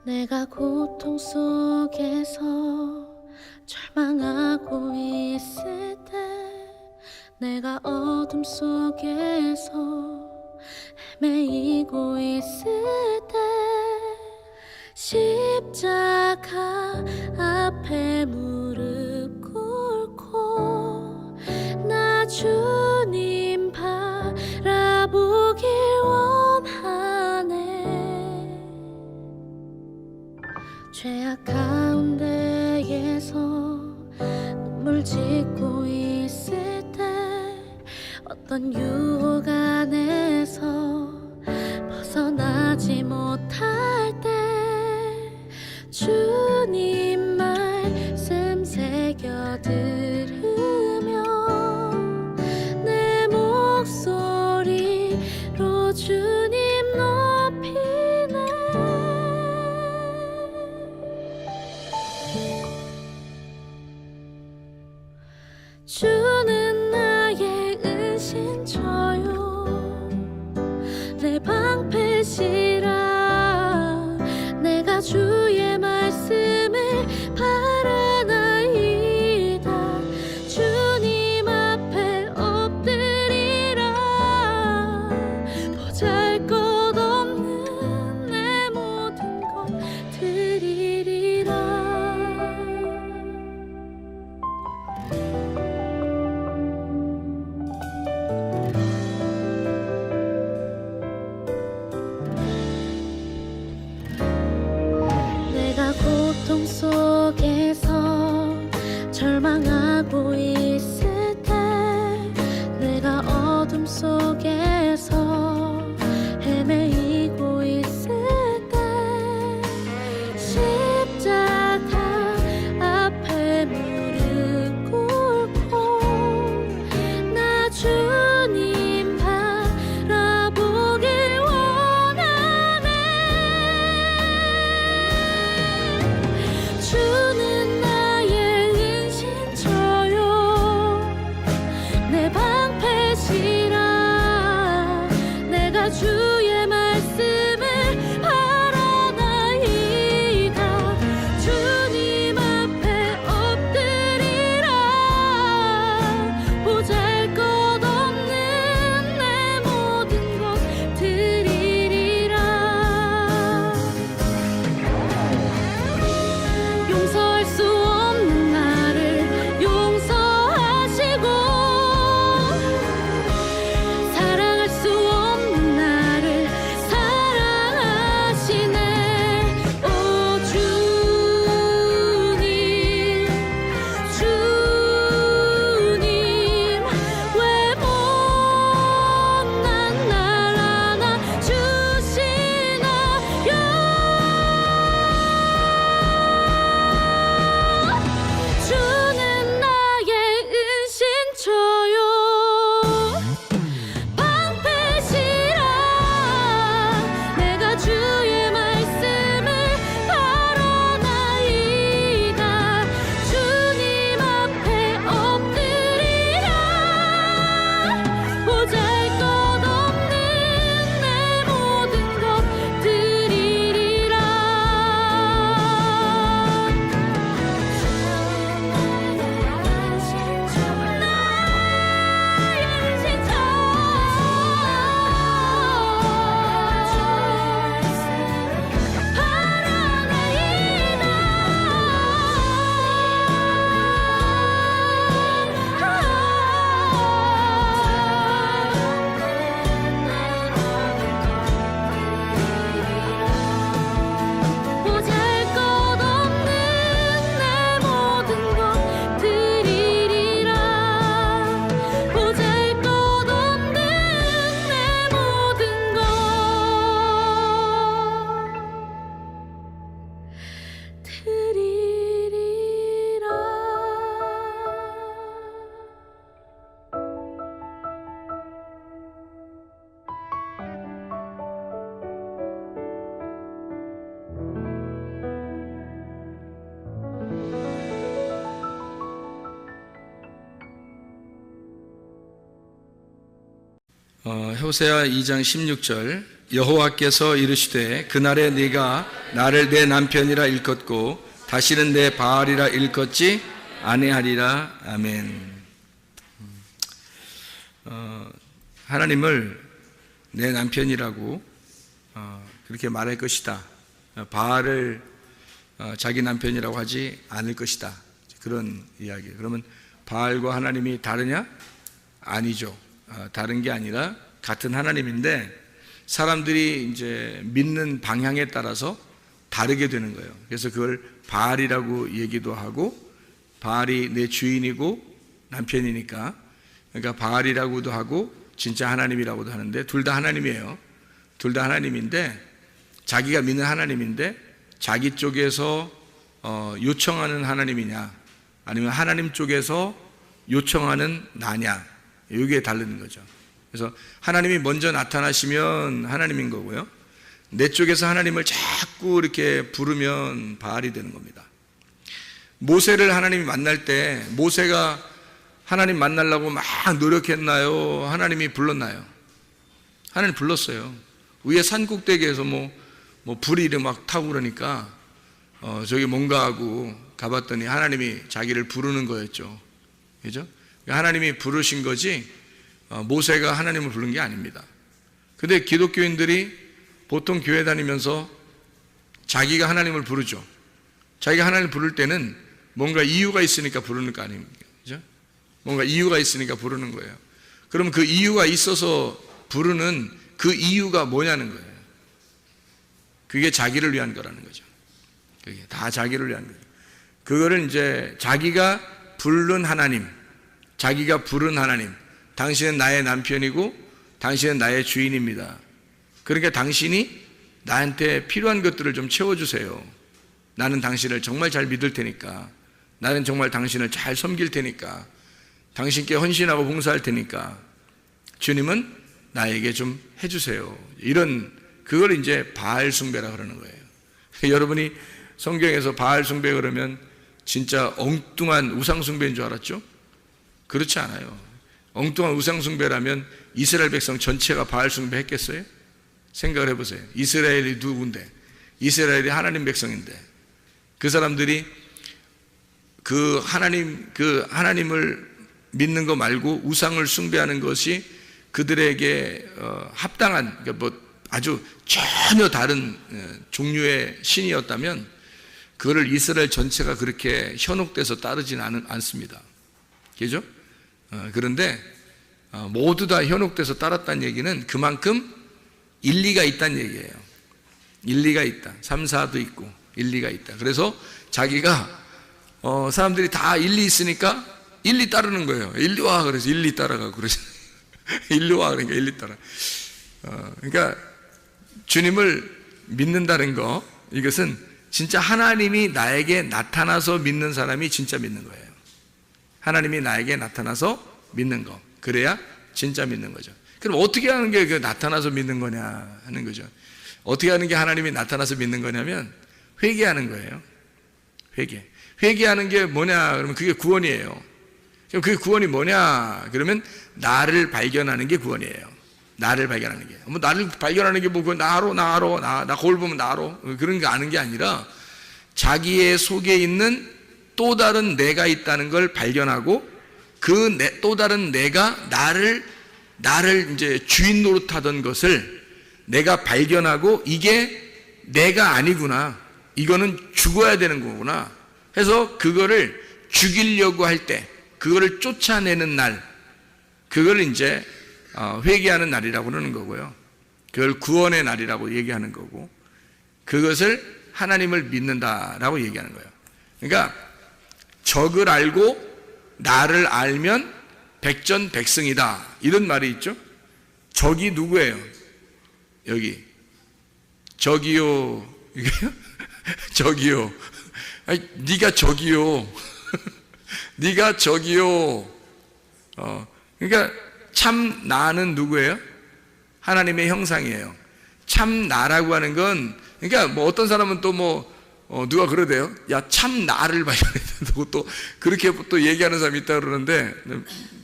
내가 고통 속에서 절망하고 있을 때, 내가 어둠 속에서 헤매이고 있을 때, 십자가 앞에 무릎 꿇고 나 주님 바라보길 원하네. 죄악 가운데에서 눈물 짓고 있을 때, 어떤 유혹 안에서 벗어나지 못할 때, 주님 말씀 새겨 들으며 내 목소리로 주님 높이네. 주는 나의 은신처요, 내 방패시라. 내가 주의 말씀을 바라나이다. 주님 앞에 엎드리라. 보잘것없는 내 모든 것 드리리라. 고통 속에서 절망하고 있을 때, 내가 어둠 속에서 헤매이고 있을 때, 십자가 앞에 무릎 꿇고 나 주님 바라보길 원하네. 주는 나의 은신처요, 내 방패시라. 내가 주의 말씀을 바라나이다. 주님 앞에 엎드리라. 보잘것없는 내 모든 것 드리리라. 용서할 수 없는 나를 용서하시고, 사랑할 수 없는 나를 사랑하시네. 오 주님, 주님, 왜 못난 날 안아주시나요? 주는 나의 은신처요, 방패시라. 내가 주의 말씀을 바라나이다. 주님 앞에 엎드리라. 보잘것없는 내 모든 것 드리리라. 보잘것없는 내 모든 것 드리리라. 보잘것없는 내 모든 것 드리리라. 호세아 2장 16절, 여호와께서 이르시되 그날에 네가 나를 내 남편이라 일컫고 다시는 내 바알이라 일컫지 아니하리라. 아멘. 하나님을 내 남편이라고 그렇게 말할 것이다. 바알을 자기 남편이라고 하지 않을 것이다. 그런 이야기. 그러면 바알과 하나님이 다르냐? 아니죠. 다른 게 아니라 같은 하나님인데 사람들이 이제 믿는 방향에 따라서 다르게 되는 거예요. 그래서 그걸 바알이라고 얘기도 하고, 바알이 내 주인이고 남편이니까, 그러니까 바알이라고도 하고 진짜 하나님이라고도 하는데 둘 다 하나님이에요. 둘 다 하나님인데 자기가 믿는 하나님인데 자기 쪽에서 요청하는 하나님이냐 아니면 하나님 쪽에서 요청하는 나냐, 이게 다른 거죠. 그래서 하나님이 먼저 나타나시면 하나님인 거고요, 내 쪽에서 하나님을 자꾸 이렇게 부르면 바알이 되는 겁니다. 모세를 하나님이 만날 때 모세가 하나님 만나려고 막 노력했나요? 하나님이 불렀나요? 하나님 불렀어요. 위에 산꼭대기에서 뭐 불이 막 타고 그러니까 저기 뭔가 하고 가봤더니 하나님이 자기를 부르는 거였죠. 그죠? 하나님이 부르신 거지 모세가 하나님을 부른 게 아닙니다. 근데 기독교인들이 보통 교회 다니면서 자기가 하나님을 부르죠. 자기가 하나님을 부를 때는 뭔가 이유가 있으니까 부르는 거 아닙니까? 그죠? 뭔가 이유가 있으니까 부르는 거예요. 그럼 그 이유가 있어서 부르는 그 이유가 뭐냐는 거예요. 그게 자기를 위한 거라는 거죠. 그게 다 자기를 위한 거예요. 그거를 이제 자기가 부른 하나님, 자기가 부른 하나님, 당신은 나의 남편이고 당신은 나의 주인입니다. 그러니까 당신이 나한테 필요한 것들을 좀 채워주세요. 나는 당신을 정말 잘 믿을 테니까, 나는 정말 당신을 잘 섬길 테니까, 당신께 헌신하고 봉사할 테니까 주님은 나에게 좀 해주세요. 이런, 그걸 이제 바알 숭배라 그러는 거예요. 여러분이 성경에서 바알 숭배 그러면 진짜 엉뚱한 우상 숭배인 줄 알았죠? 그렇지 않아요. 엉뚱한 우상 숭배라면 이스라엘 백성 전체가 바알 숭배 했겠어요? 생각을 해보세요. 이스라엘이 누군데? 이스라엘이 하나님 백성인데 그 사람들이 그 하나님을 믿는 거 말고 우상을 숭배하는 것이 그들에게 합당한, 그러니까 뭐 아주 전혀 다른 종류의 신이었다면 그거를 이스라엘 전체가 그렇게 현혹돼서 따르지는 않습니다. 그죠? 그런데 모두 다 현혹돼서 따랐다는 얘기는 그만큼 일리가 있다는 얘기예요. 일리가 있다. 3, 4도 있고 일리가 있다. 그래서 자기가 사람들이 다 일리 있으니까 일리 따르는 거예요. 일리 와, 그래서 일리 따라가고 그러죠. 일리 와, 그러니까 일리 따라. 그러니까 주님을 믿는다는 거, 이것은 진짜 하나님이 나에게 나타나서 믿는 사람이 진짜 믿는 거예요. 하나님이 나에게 나타나서 믿는 거, 그래야 진짜 믿는 거죠. 그럼 어떻게 하는 게 그 나타나서 믿는 거냐 하는 거죠. 어떻게 하는 게 하나님이 나타나서 믿는 거냐면 회개하는 거예요. 회개하는 게 뭐냐 그러면 그게 구원이에요. 그럼 그게 구원이 뭐냐 그러면 나를 발견하는 게 구원이에요. 나를 발견하는 게. 뭐 나를 발견하는 게 뭐 나 거울 보면 나 알아. 그런 거 아는 게 아니라 자기의 속에 있는 또 다른 내가 있다는 걸 발견하고 그 또 다른 내가 나를 이제 주인 노릇하던 것을 내가 발견하고 이게 내가 아니구나. 이거는 죽어야 되는 거구나. 해서 그거를 죽이려고 할 때, 그거를 쫓아내는 날, 그걸 이제 회개하는 날이라고 그러는 거고요. 그걸 구원의 날이라고 얘기하는 거고, 그것을 하나님을 믿는다라고 얘기하는 거예요. 그러니까 적을 알고 나를 알면 백전백승이다, 이런 말이 있죠. 적이 누구예요? 여기 적이요, 이게요? 적이요. 아니, 네가 적이요. 네가 적이요. 그러니까 참 나는 누구예요? 하나님의 형상이에요. 참 나라고 하는 건, 그러니까 뭐 어떤 사람은 또 누가 그러대요. 야, 참 나를 발견했다고 또 그렇게 또 얘기하는 사람이 있다 그러는데,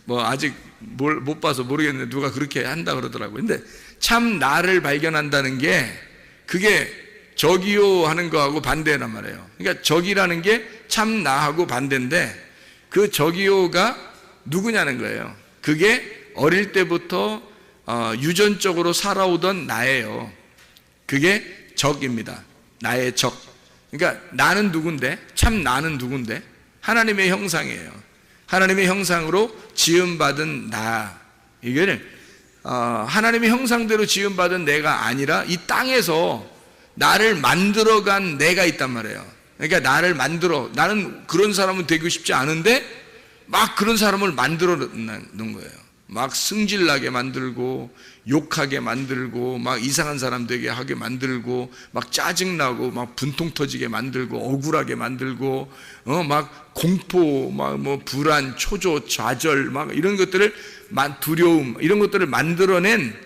뭐 아직 못 봐서 모르겠는데 누가 그렇게 한다 그러더라고요. 근데 참 나를 발견한다는 게 그게 적이요 하는 거하고 반대란 말이에요. 그러니까 적이라는 게 참 나하고 반대인데 그 적이요가 누구냐는 거예요. 그게 어릴 때부터 유전적으로 살아오던 나예요. 그게 적입니다. 나의 적. 그러니까 나는 누군데? 참 나는 누군데? 하나님의 형상이에요. 하나님의 형상으로 지음받은 나. 이거를 하나님의 형상대로 지음받은 내가 아니라 이 땅에서 나를 만들어간 내가 있단 말이에요. 그러니까 나를 나는 그런 사람은 되고 싶지 않은데 막 그런 사람을 만들어 놓은 거예요. 막 승질나게 만들고 욕하게 만들고 막 이상한 사람 되게 하게 만들고 막 짜증나고 막 분통 터지게 만들고 억울하게 만들고 막 공포 막 뭐 불안 초조 좌절 막 이런 것들을 두려움 이런 것들을 만들어낸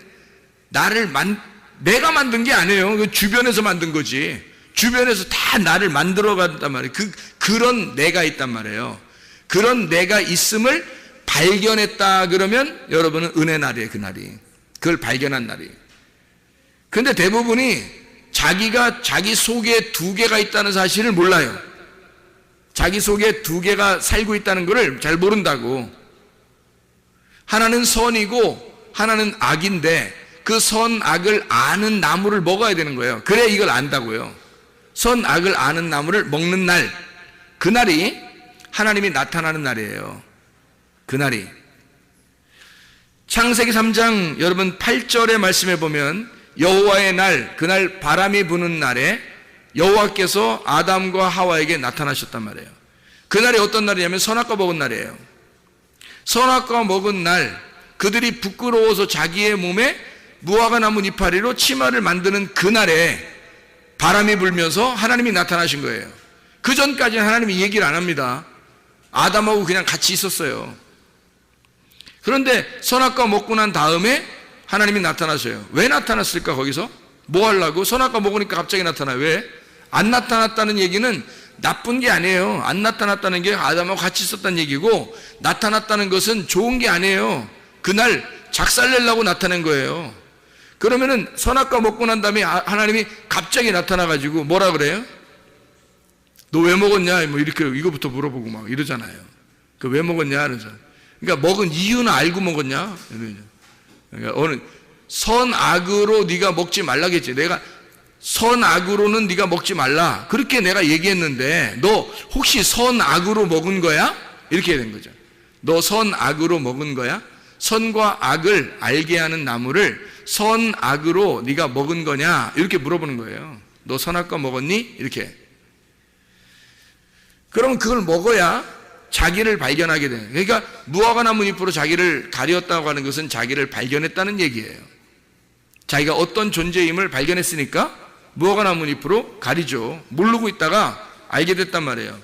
내가 만든 게 아니에요. 주변에서 만든 거지. 주변에서 다 나를 만들어 간단 말이에요. 그런 내가 있단 말이에요. 그런 내가 있음을 발견했다 그러면 여러분은 은혜 날이에요. 그날이. 그걸 발견한 날이. 근데 대부분이 자기가 자기 속에 두 개가 있다는 사실을 몰라요. 자기 속에 두 개가 살고 있다는 것을 잘 모른다고. 하나는 선이고 하나는 악인데 그 선악을 아는 나무를 먹어야 되는 거예요. 그래 이걸 안다고요. 선악을 아는 나무를 먹는 날, 그날이 하나님이 나타나는 날이에요. 그날이. 창세기 3장 여러분 8절의 말씀에 보면 여호와의 날, 그날 바람이 부는 날에 여호와께서 아담과 하와에게 나타나셨단 말이에요. 그날이 어떤 날이냐면 선악과 먹은 날이에요. 선악과 먹은 날, 그들이 부끄러워서 자기의 몸에 무화과 나무 이파리로 치마를 만드는 그날에 바람이 불면서 하나님이 나타나신 거예요. 그 전까지는 하나님이 얘기를 안 합니다. 아담하고 그냥 같이 있었어요. 그런데 선악과 먹고 난 다음에 하나님이 나타나셔요. 왜 나타났을까 거기서? 뭐 하려고? 선악과 먹으니까 갑자기 나타나요. 왜? 안 나타났다는 얘기는 나쁜 게 아니에요. 안 나타났다는 게 아담하고 같이 있었다는 얘기고, 나타났다는 것은 좋은 게 아니에요. 그날 작살내려고 나타낸 거예요. 그러면은 선악과 먹고 난 다음에 하나님이 갑자기 나타나가지고 뭐라 그래요? 너 왜 먹었냐? 뭐 이렇게 이거부터 물어보고 막 이러잖아요. 그 왜 먹었냐? 그러죠. 그러니까 먹은 이유는 알고 먹었냐? 그러니까 오늘 선악으로 네가 먹지 말라겠지. 내가 선악으로는 네가 먹지 말라. 그렇게 내가 얘기했는데 너 혹시 선악으로 먹은 거야? 이렇게 된 거죠. 너 선악으로 먹은 거야? 선과 악을 알게 하는 나무를 선악으로 네가 먹은 거냐? 이렇게 물어보는 거예요. 너 선악과 먹었니? 이렇게. 그럼 그걸 먹어야 자기를 발견하게 돼요. 그러니까 무화과 나무 잎으로 자기를 가렸다고 하는 것은 자기를 발견했다는 얘기예요. 자기가 어떤 존재임을 발견했으니까 무화과 나무 잎으로 가리죠. 모르고 있다가 알게 됐단 말이에요.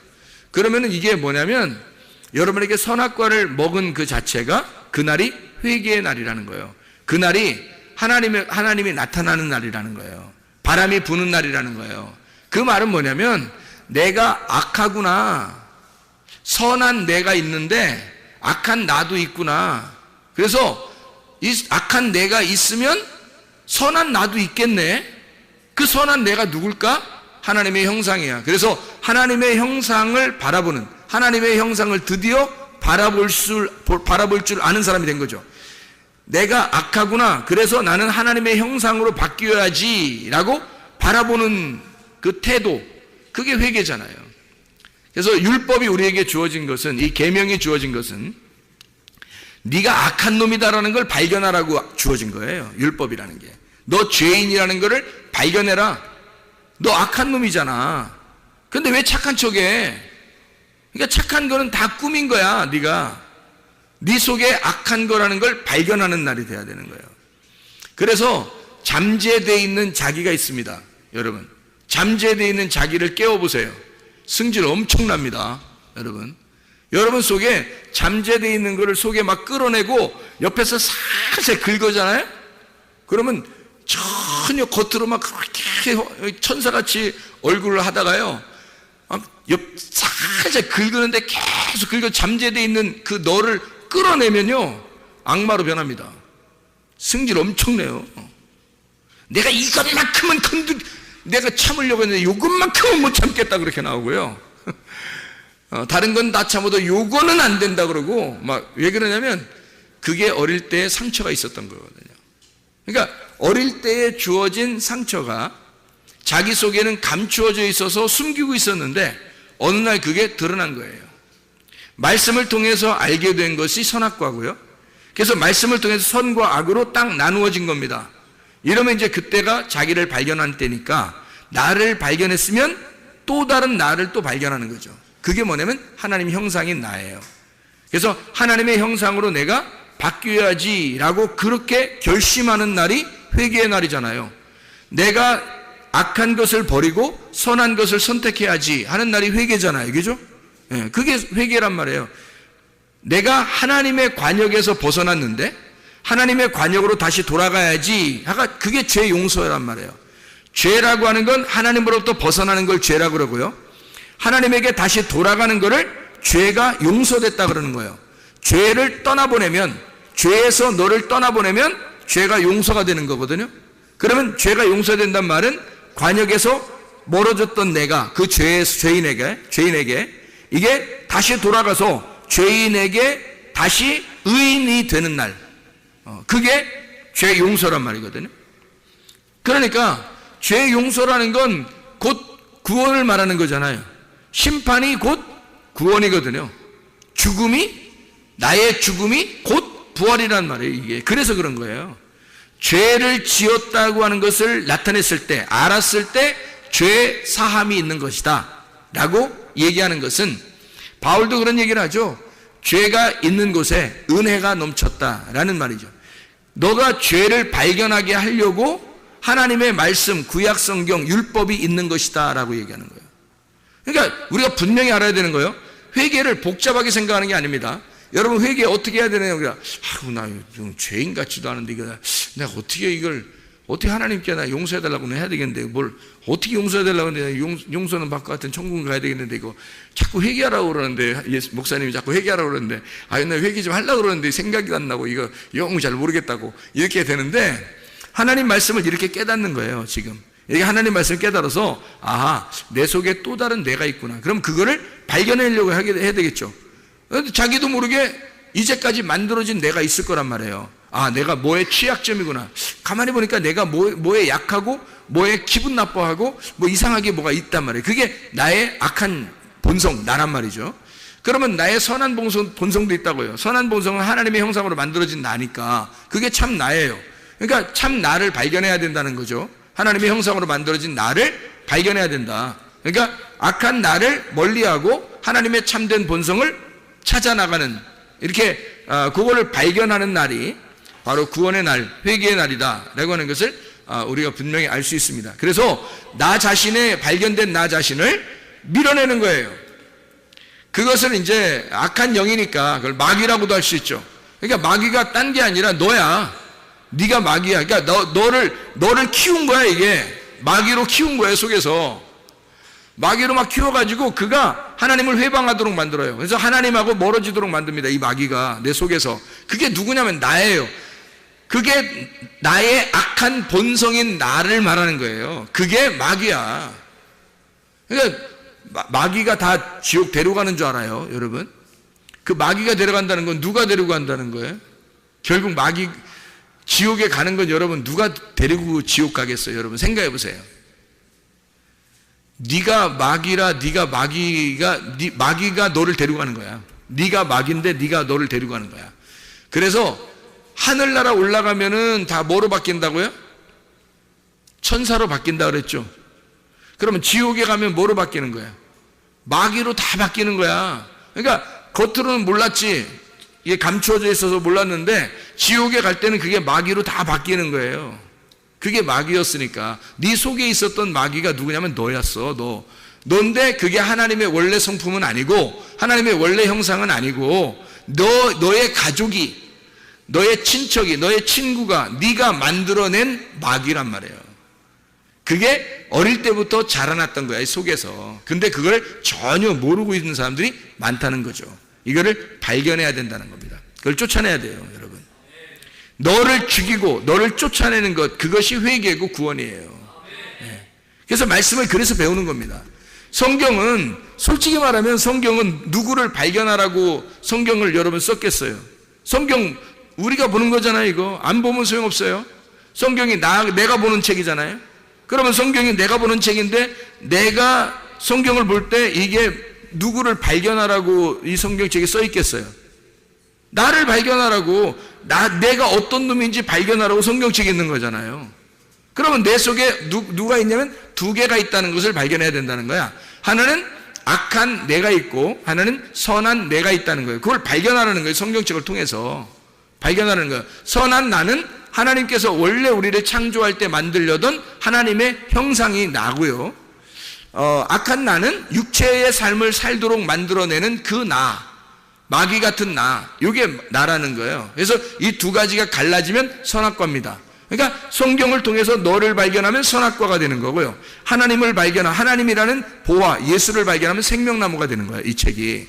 그러면은 이게 뭐냐면 여러분에게 선악과를 먹은 그 자체가 그날이 회개의 날이라는 거예요. 그날이 하나님이 나타나는 날이라는 거예요. 바람이 부는 날이라는 거예요. 그 말은 뭐냐면 내가 악하구나. 선한 내가 있는데 악한 나도 있구나. 그래서 이 악한 내가 있으면 선한 나도 있겠네. 그 선한 내가 누굴까? 하나님의 형상이야. 그래서 하나님의 형상을 바라보는, 하나님의 형상을 드디어 바라볼 줄 아는 사람이 된 거죠. 내가 악하구나. 그래서 나는 하나님의 형상으로 바뀌어야지 라고 바라보는 그 태도, 그게 회개잖아요. 그래서 율법이 우리에게 주어진 것은, 이 계명이 주어진 것은 네가 악한 놈이다라는 걸 발견하라고 주어진 거예요. 율법이라는 게. 너 죄인이라는 거를 발견해라. 너 악한 놈이잖아. 근데 왜 착한 척해? 그러니까 착한 거는 다 꿈인 거야. 네가 네 속에 악한 거라는 걸 발견하는 날이 돼야 되는 거예요. 그래서 잠재되어 있는 자기가 있습니다. 여러분, 잠재되어 있는 자기를 깨워보세요. 승질 엄청납니다. 여러분 속에 잠재되어 있는 거를 속에 막 끌어내고 옆에서 살살 긁어잖아요. 그러면 전혀 겉으로 막 그렇게 천사같이 얼굴을 하다가요, 살살 긁는데 계속 긁어 잠재되어 있는 그 너를 끌어내면요 악마로 변합니다. 승질 엄청 내요. 내가 이것만큼은 내가 참으려고 했는데 요것만큼은 못 참겠다 그렇게 나오고요. 다른 건 다 참아도 요거는 안 된다 그러고 막 왜 그러냐면 그게 어릴 때의 상처가 있었던 거거든요. 그러니까 어릴 때에 주어진 상처가 자기 속에는 감추어져 있어서 숨기고 있었는데 어느 날 그게 드러난 거예요. 말씀을 통해서 알게 된 것이 선악과고요. 그래서 말씀을 통해서 선과 악으로 딱 나누어진 겁니다. 이러면 이제 그때가 자기를 발견한 때니까 나를 발견했으면 또 다른 나를 또 발견하는 거죠. 그게 뭐냐면 하나님 형상인 나예요. 그래서 하나님의 형상으로 내가 바뀌어야지라고 그렇게 결심하는 날이 회개의 날이잖아요. 내가 악한 것을 버리고 선한 것을 선택해야지 하는 날이 회개잖아요. 그죠? 예, 그게 회개란 말이에요. 내가 하나님의 관역에서 벗어났는데 하나님의 관역으로 다시 돌아가야지. 그게 죄 용서란 말이에요. 죄라고 하는 건 하나님으로부터 벗어나는 걸 죄라고 그러고요. 하나님에게 다시 돌아가는 거를 죄가 용서됐다 그러는 거예요. 죄를 떠나보내면, 죄에서 너를 떠나보내면 죄가 용서가 되는 거거든요. 그러면 죄가 용서된단 말은 관역에서 멀어졌던 내가 그 죄인에게 이게 다시 돌아가서 죄인에게 다시 의인이 되는 날, 그게 죄 용서란 말이거든요. 그러니까 죄 용서라는 건 곧 구원을 말하는 거잖아요. 심판이 곧 구원이거든요. 나의 죽음이 곧 부활이란 말이에요. 이게 그래서 그런 거예요. 죄를 지었다고 하는 것을 나타냈을 때, 알았을 때 죄 사함이 있는 것이다 라고 얘기하는 것은, 바울도 그런 얘기를 하죠. 죄가 있는 곳에 은혜가 넘쳤다라는 말이죠. 너가 죄를 발견하게 하려고 하나님의 말씀, 구약 성경, 율법이 있는 것이다 라고 얘기하는 거예요. 그러니까 우리가 분명히 알아야 되는 거예요. 회개를 복잡하게 생각하는 게 아닙니다. 여러분, 회개 어떻게 해야 되느냐? 우리가 나 좀 죄인 같지도 않은데 내가 어떻게 하나님께 나 용서해달라고 해야 되겠는데 뭘 어떻게 해달라고 하는데 용서는 받고 같은 천국 가야 되겠는데 이거 자꾸 회개하라고 그러는데, 목사님이 자꾸 회개하라고 그러는데 나 회개 좀 하려고 그러는데 생각이 안 나고 이거 영 잘 모르겠다고 이렇게 되는데, 하나님 말씀을 이렇게 깨닫는 거예요. 지금 이게 하나님 말씀을 깨달아서 내 속에 또 다른 내가 있구나. 그럼 그거를 발견하려고 해야 되겠죠. 자기도 모르게 이제까지 만들어진 내가 있을 거란 말이에요. 내가 뭐에 취약점이구나. 가만히 보니까 내가 뭐에 약하고 뭐에 기분 나빠하고 뭐 이상하게 뭐가 있단 말이에요. 그게 나의 악한 본성, 나란 말이죠. 그러면 나의 선한 본성도 있다고요. 선한 본성은 하나님의 형상으로 만들어진 나니까 그게 참 나예요. 그러니까 참 나를 발견해야 된다는 거죠. 하나님의 형상으로 만들어진 나를 발견해야 된다. 그러니까 악한 나를 멀리하고 하나님의 참된 본성을 찾아나가는, 이렇게 그거를 발견하는 날이 바로 구원의 날, 회개의 날이다 라고 하는 것을 우리가 분명히 알 수 있습니다. 그래서 발견된 나 자신을 밀어내는 거예요. 그것을 이제 악한 영이니까 그걸 마귀라고도 할 수 있죠. 그러니까 마귀가 딴 게 아니라 너야. 네가 마귀야. 그러니까 너를 키운 거야. 이게 마귀로 키운 거예요. 속에서 마귀로 막 키워가지고 그가 하나님을 회방하도록 만들어요. 그래서 하나님하고 멀어지도록 만듭니다. 이 마귀가 내 속에서. 그게 누구냐면 나예요. 그게 나의 악한 본성인 나를 말하는 거예요. 그게 마귀야. 그러니까 마귀가 다 지옥 데려가는 줄 알아요, 여러분? 그 마귀가 데려간다는 건 누가 데리고 간다는 거예요? 결국 지옥에 가는 건 여러분 누가 데리고 지옥 가겠어요? 여러분 생각해 보세요. 네가 마귀라, 마귀가 너를 데리고 가는 거야. 네가 마귀인데 네가 너를 데리고 가는 거야. 그래서 하늘나라 올라가면은 다 뭐로 바뀐다고요? 천사로 바뀐다 그랬죠. 그러면 지옥에 가면 뭐로 바뀌는 거야? 마귀로 다 바뀌는 거야. 그러니까 겉으로는 몰랐지. 이게 감추어져 있어서 몰랐는데 지옥에 갈 때는 그게 마귀로 다 바뀌는 거예요. 그게 마귀였으니까. 네 속에 있었던 마귀가 누구냐면 너였어. 너인데 그게 하나님의 원래 성품은 아니고 하나님의 원래 형상은 아니고 너의 가족이, 너의 친척이, 너의 친구가 네가 만들어낸 마귀란 말이에요. 그게 어릴 때부터 자라났던 거야, 이 속에서. 근데 그걸 전혀 모르고 있는 사람들이 많다는 거죠. 이거를 발견해야 된다는 겁니다. 그걸 쫓아내야 돼요, 여러분. 너를 죽이고 너를 쫓아내는 것, 그것이 회개고 구원이에요. 네. 그래서 말씀을 그래서 배우는 겁니다. 성경은 솔직히 말하면 성경은 누구를 발견하라고 성경을 여러분 썼겠어요? 성경 우리가 보는 거잖아요. 이거 안 보면 소용없어요. 성경이 내가 보는 책이잖아요. 그러면 성경이 내가 보는 책인데 내가 성경을 볼 때 이게 누구를 발견하라고 이 성경책에 써 있겠어요? 나를 발견하라고, 내가 어떤 놈인지 발견하라고 성경책에 있는 거잖아요. 그러면 내 속에 누가 있냐면 두 개가 있다는 것을 발견해야 된다는 거야. 하나는 악한 내가 있고 하나는 선한 내가 있다는 거예요. 그걸 발견하라는 거예요. 성경책을 통해서 발견하는 거예요. 선한 나는 하나님께서 원래 우리를 창조할 때 만들려던 하나님의 형상이 나고요. 악한 나는 육체의 삶을 살도록 만들어내는 그 나, 마귀 같은 나, 이게 나라는 거예요. 그래서 이 두 가지가 갈라지면 선악과입니다. 그러니까 성경을 통해서 너를 발견하면 선악과가 되는 거고요. 하나님을 하나님이라는 보화, 예수를 발견하면 생명나무가 되는 거예요. 이 책이.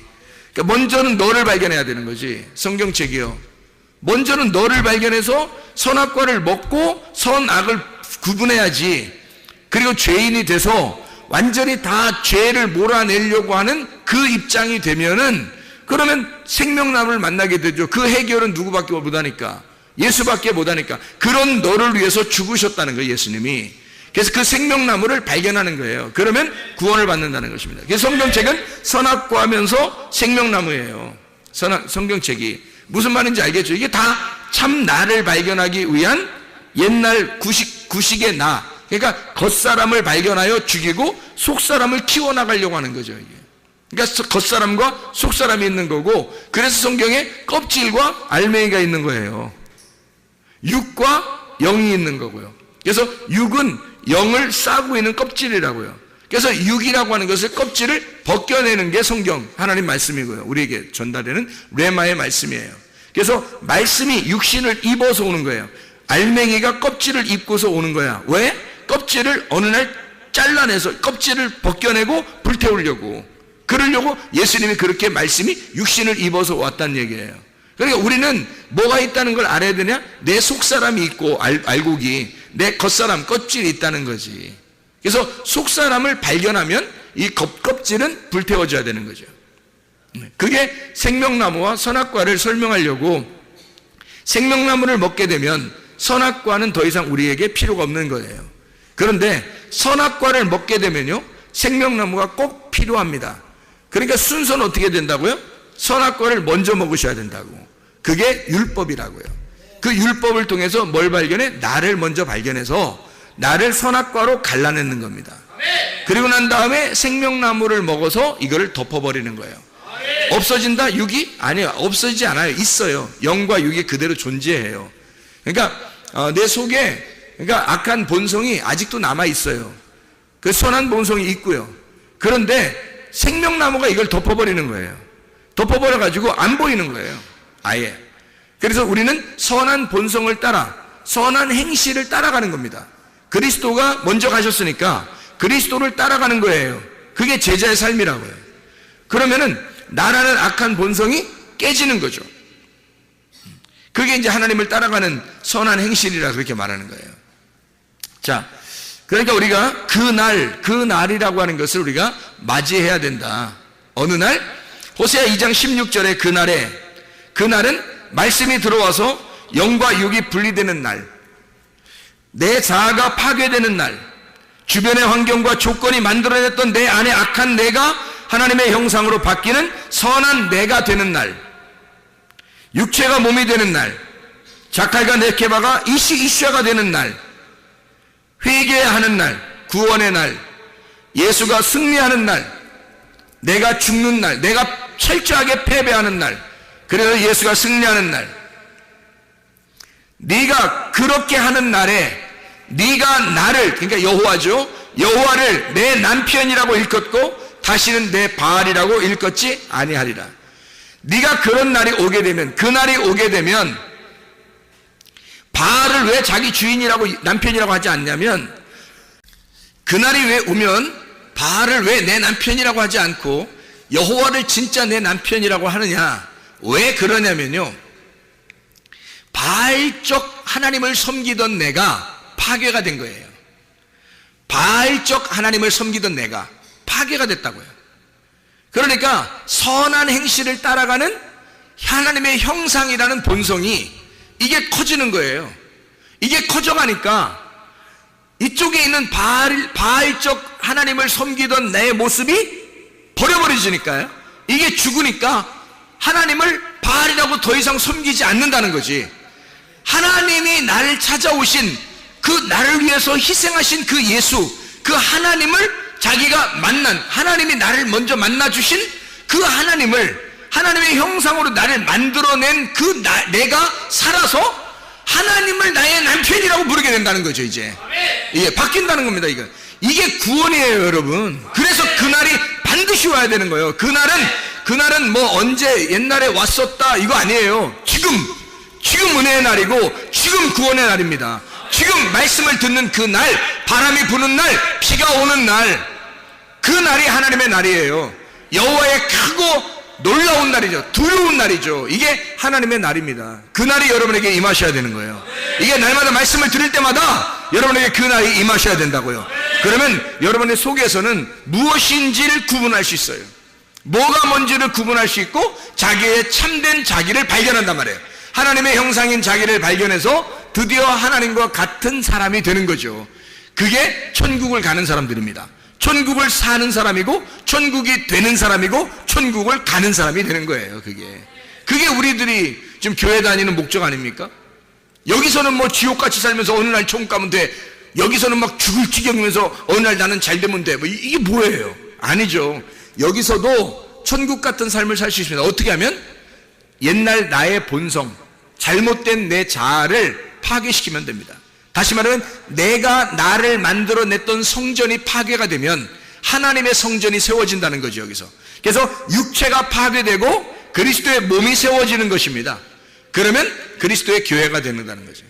그러니까 먼저는 너를 발견해야 되는 거지. 성경책이요. 먼저는 너를 발견해서 선악과를 먹고 선악을 구분해야지. 그리고 죄인이 돼서 완전히 다 죄를 몰아내려고 하는 그 입장이 되면은 그러면 생명나무를 만나게 되죠. 그 해결은 누구밖에 못하니까, 예수밖에 못하니까. 그런 너를 위해서 죽으셨다는 거예요, 예수님이. 그래서 그 생명나무를 발견하는 거예요. 그러면 구원을 받는다는 것입니다. 그래서 성경책은 선악과하면서 생명나무예요. 성경책이 무슨 말인지 알겠죠? 이게 다 참 나를 발견하기 위한 옛날 구식의 나, 그러니까 겉사람을 발견하여 죽이고 속사람을 키워나가려고 하는 거죠. 이게. 그러니까 겉사람과 속사람이 있는 거고, 그래서 성경에 껍질과 알맹이가 있는 거예요. 육과 영이 있는 거고요. 그래서 육은 영을 싸고 있는 껍질이라고요. 그래서 육이라고 하는 것을 껍질을 벗겨내는 게 성경 하나님 말씀이고요. 우리에게 전달되는 레마의 말씀이에요. 그래서 말씀이 육신을 입어서 오는 거예요. 알맹이가 껍질을 입고서 오는 거야. 왜? 껍질을 어느 날 잘라내서 껍질을 벗겨내고 불태우려고, 그러려고 예수님이 그렇게 말씀이 육신을 입어서 왔다는 얘기예요. 그러니까 우리는 뭐가 있다는 걸 알아야 되냐? 내 속사람이 있고 알곡이, 내 겉사람 껍질이 있다는 거지. 그래서 속사람을 발견하면 이 껍질은 불태워져야 되는 거죠. 그게 생명나무와 선악과를 설명하려고, 생명나무를 먹게 되면 선악과는 더 이상 우리에게 필요가 없는 거예요. 그런데 선악과를 먹게 되면요, 생명나무가 꼭 필요합니다. 그러니까 순서는 어떻게 된다고요? 선악과를 먼저 먹으셔야 된다고. 그게 율법이라고요. 그 율법을 통해서 뭘 발견해? 나를 먼저 발견해서 나를 선악과로 갈라내는 겁니다. 그리고 난 다음에 생명나무를 먹어서 이거를 덮어버리는 거예요. 없어진다? 육이? 아니요, 없어지지 않아요. 있어요. 영과 육이 그대로 존재해요. 그러니까 내 속에, 그러니까 악한 본성이 아직도 남아 있어요. 그 선한 본성이 있고요. 그런데 생명나무가 이걸 덮어버리는 거예요. 덮어버려 가지고 안 보이는 거예요, 아예. 그래서 우리는 선한 본성을 따라, 선한 행실을 따라가는 겁니다. 그리스도가 먼저 가셨으니까 그리스도를 따라가는 거예요. 그게 제자의 삶이라고요. 그러면은 나라는 악한 본성이 깨지는 거죠. 그게 이제 하나님을 따라가는 선한 행실이라 그렇게 말하는 거예요. 자, 그러니까 우리가 그 날이라고 하는 것을 우리가 맞이해야 된다. 어느 날? 호세아 2장 16절에 그날은 말씀이 들어와서 영과 육이 분리되는 날, 내 자아가 파괴되는 날, 주변의 환경과 조건이 만들어냈던 내 안에 악한 내가 하나님의 형상으로 바뀌는 선한 내가 되는 날, 육체가 몸이 되는 날, 자칼과 네케바가 이슈아가 되는 날, 회개하는 날, 구원의 날, 예수가 승리하는 날, 내가 죽는 날, 내가 철저하게 패배하는 날, 그래서 예수가 승리하는 날, 네가 그렇게 하는 날에 네가 나를, 그러니까 여호와죠, 여호와를 내 남편이라고 일컫고 다시는 내 바알이라고 일컫지 아니하리라. 네가 그런 날이 오게 되면, 그 날이 오게 되면 바알을 왜 자기 주인이라고 남편이라고 하지 않냐면, 그날이 왜 오면 바알을 왜 내 남편이라고 하지 않고 여호와를 진짜 내 남편이라고 하느냐? 왜 그러냐면요, 바알적 하나님을 섬기던 내가 파괴가 된 거예요. 바알적 하나님을 섬기던 내가 파괴가 됐다고요. 그러니까 선한 행실을 따라가는 하나님의 형상이라는 본성이 이게 커지는 거예요. 이게 커져가니까 이쪽에 있는 바알적 하나님을 섬기던 내 모습이 버려버려지니까요. 이게 죽으니까 하나님을 바알이라고 더 이상 섬기지 않는다는 거지. 하나님이 나를 찾아오신 그 나를 위해서 희생하신 그 예수, 그 하나님을 자기가 만난, 하나님이 나를 먼저 만나주신 그 하나님을, 하나님의 형상으로 나를 만들어낸 그 내가 살아서 하나님을 나의 남편이라고 부르게 된다는 거죠. 이제 이게 바뀐다는 겁니다. 이게 구원이에요, 여러분. 그래서 그날이 반드시 와야 되는 거예요. 그날은 뭐 언제 옛날에 왔었다 이거 아니에요. 지금 은혜의 날이고 지금 구원의 날입니다. 지금 말씀을 듣는 그 날, 바람이 부는 날, 비가 오는 날, 그 날이 하나님의 날이에요. 여호와의 크고 놀라운 날이죠. 두려운 날이죠. 이게 하나님의 날입니다. 그 날이 여러분에게 임하셔야 되는 거예요. 이게 날마다 말씀을 들을 때마다 여러분에게 그 날이 임하셔야 된다고요. 그러면 여러분의 속에서는 무엇인지를 구분할 수 있어요. 뭐가 뭔지를 구분할 수 있고 자기의 참된 자기를 발견한단 말이에요. 하나님의 형상인 자기를 발견해서 드디어 하나님과 같은 사람이 되는 거죠. 그게 천국을 가는 사람들입니다. 천국을 사는 사람이고 천국이 되는 사람이고 천국을 가는 사람이 되는 거예요. 그게 우리들이 지금 교회 다니는 목적 아닙니까? 여기서는 뭐 지옥같이 살면서 어느 날 천국 가면 돼. 여기서는 막 죽을 지경이면서 어느 날 나는 잘 되면 돼. 뭐 이게 뭐예요? 아니죠. 여기서도 천국 같은 삶을 살 수 있습니다. 어떻게 하면? 옛날 나의 본성, 잘못된 내 자아를 파괴시키면 됩니다. 다시 말하면 내가 나를 만들어냈던 성전이 파괴가 되면 하나님의 성전이 세워진다는 거죠. 여기서. 그래서 육체가 파괴되고 그리스도의 몸이 세워지는 것입니다. 그러면 그리스도의 교회가 된다는 거죠.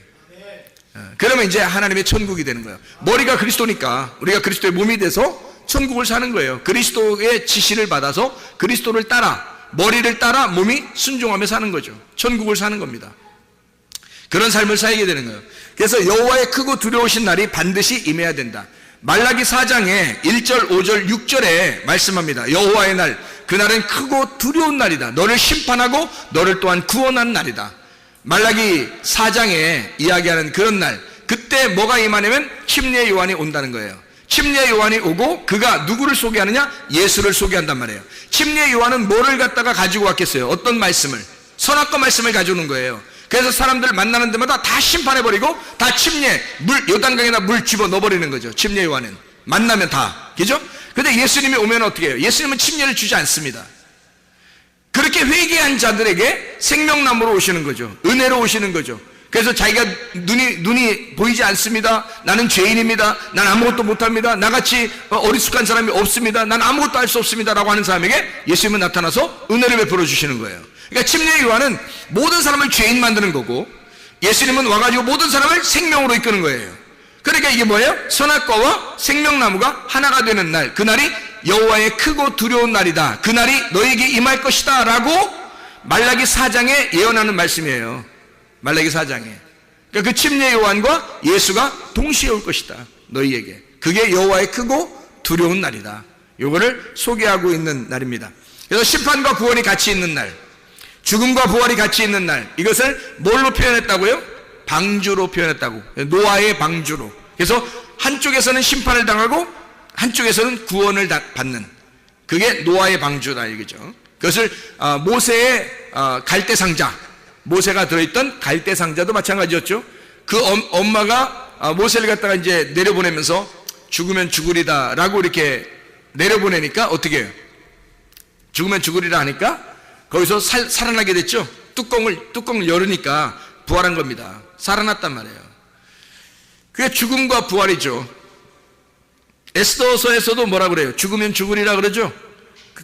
그러면 이제 하나님의 천국이 되는 거예요. 머리가 그리스도니까 우리가 그리스도의 몸이 돼서 천국을 사는 거예요. 그리스도의 지시를 받아서 그리스도를 따라, 머리를 따라 몸이 순종하며 사는 거죠. 천국을 사는 겁니다. 그런 삶을 살게 되는 거예요. 그래서 여호와의 크고 두려우신 날이 반드시 임해야 된다. 말라기 4장에 1절, 5절, 6절에 말씀합니다. 여호와의 날, 그날은 크고 두려운 날이다. 너를 심판하고 너를 또한 구원하는 날이다. 말라기 4장에 이야기하는 그런 날, 그때 뭐가 임하냐면 침례 요한이 온다는 거예요. 침례 요한이 오고 그가 누구를 소개하느냐? 예수를 소개한단 말이에요. 침례 요한은 뭐를 갖다가 가지고 왔겠어요? 어떤 말씀을? 선악과 말씀을 가져오는 거예요. 그래서 사람들 만나는 데마다 다 심판해버리고 다 침례, 요단강에다 물 집어 넣어버리는 거죠. 침례 요한은 만나면 다, 그죠? 근데 예수님이 오면 어떻게 해요? 예수님은 침례를 주지 않습니다. 그렇게 회개한 자들에게 생명나무로 오시는 거죠. 은혜로 오시는 거죠. 그래서 자기가 눈이 보이지 않습니다. 나는 죄인입니다. 난 아무것도 못합니다. 나같이 어리숙한 사람이 없습니다. 난 아무것도 할 수 없습니다. 라고 하는 사람에게 예수님은 나타나서 은혜를 베풀어 주시는 거예요. 그러니까 침례 요한은 모든 사람을 죄인 만드는 거고 예수님은 와가지고 모든 사람을 생명으로 이끄는 거예요. 그러니까 이게 뭐예요? 선악과와 생명나무가 하나가 되는 날, 그날이 여호와의 크고 두려운 날이다. 그날이 너에게 임할 것이다 라고 말라기 4장에 예언하는 말씀이에요. 말라기 4장에. 그러니까 그 침례 요한과 예수가 동시에 올 것이다. 너희에게. 그게 여호와의 크고 두려운 날이다. 요거를 소개하고 있는 날입니다. 그래서 심판과 구원이 같이 있는 날, 죽음과 부활이 같이 있는 날, 이것을 뭘로 표현했다고요? 방주로 표현했다고. 노아의 방주로. 그래서 한쪽에서는 심판을 당하고 한쪽에서는 구원을 받는, 그게 노아의 방주다 이거죠. 그것을 모세의 갈대상자, 모세가 들어있던 갈대상자도 마찬가지였죠. 그 엄마가 모세를 갖다가 이제 내려보내면서 죽으면 죽으리다 라고 이렇게 내려보내니까 어떻게 해요? 죽으면 죽으리라 하니까 거기서 살아나게 됐죠. 뚜껑을 열으니까 부활한 겁니다. 살아났단 말이에요. 그게 죽음과 부활이죠. 에스더서에서도 뭐라 그래요? 죽으면 죽으리라 그러죠.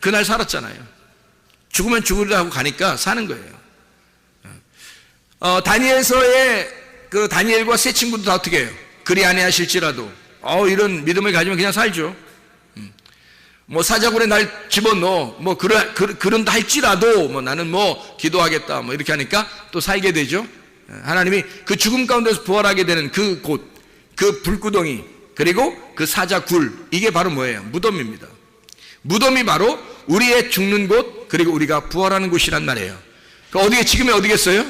그날 살았잖아요. 죽으면 죽으리라 하고 가니까 사는 거예요. 다니엘서의 그 다니엘과 세 친구도 다 어떻게 해요? 그리 아니하실지라도 이런 믿음을 가지면 그냥 살죠. 뭐 사자굴에 날 집어넣어 뭐 그런다 할지라도 뭐 나는 뭐 기도하겠다 뭐 이렇게 하니까 또 살게 되죠. 하나님이 그 죽음 가운데서 부활하게 되는 그 곳, 그 불구덩이, 그리고 그 사자 굴, 이게 바로 뭐예요? 무덤입니다. 무덤이 바로 우리의 죽는 곳, 그리고 우리가 부활하는 곳이란 말이에요. 어디에, 지금이 어디겠어요?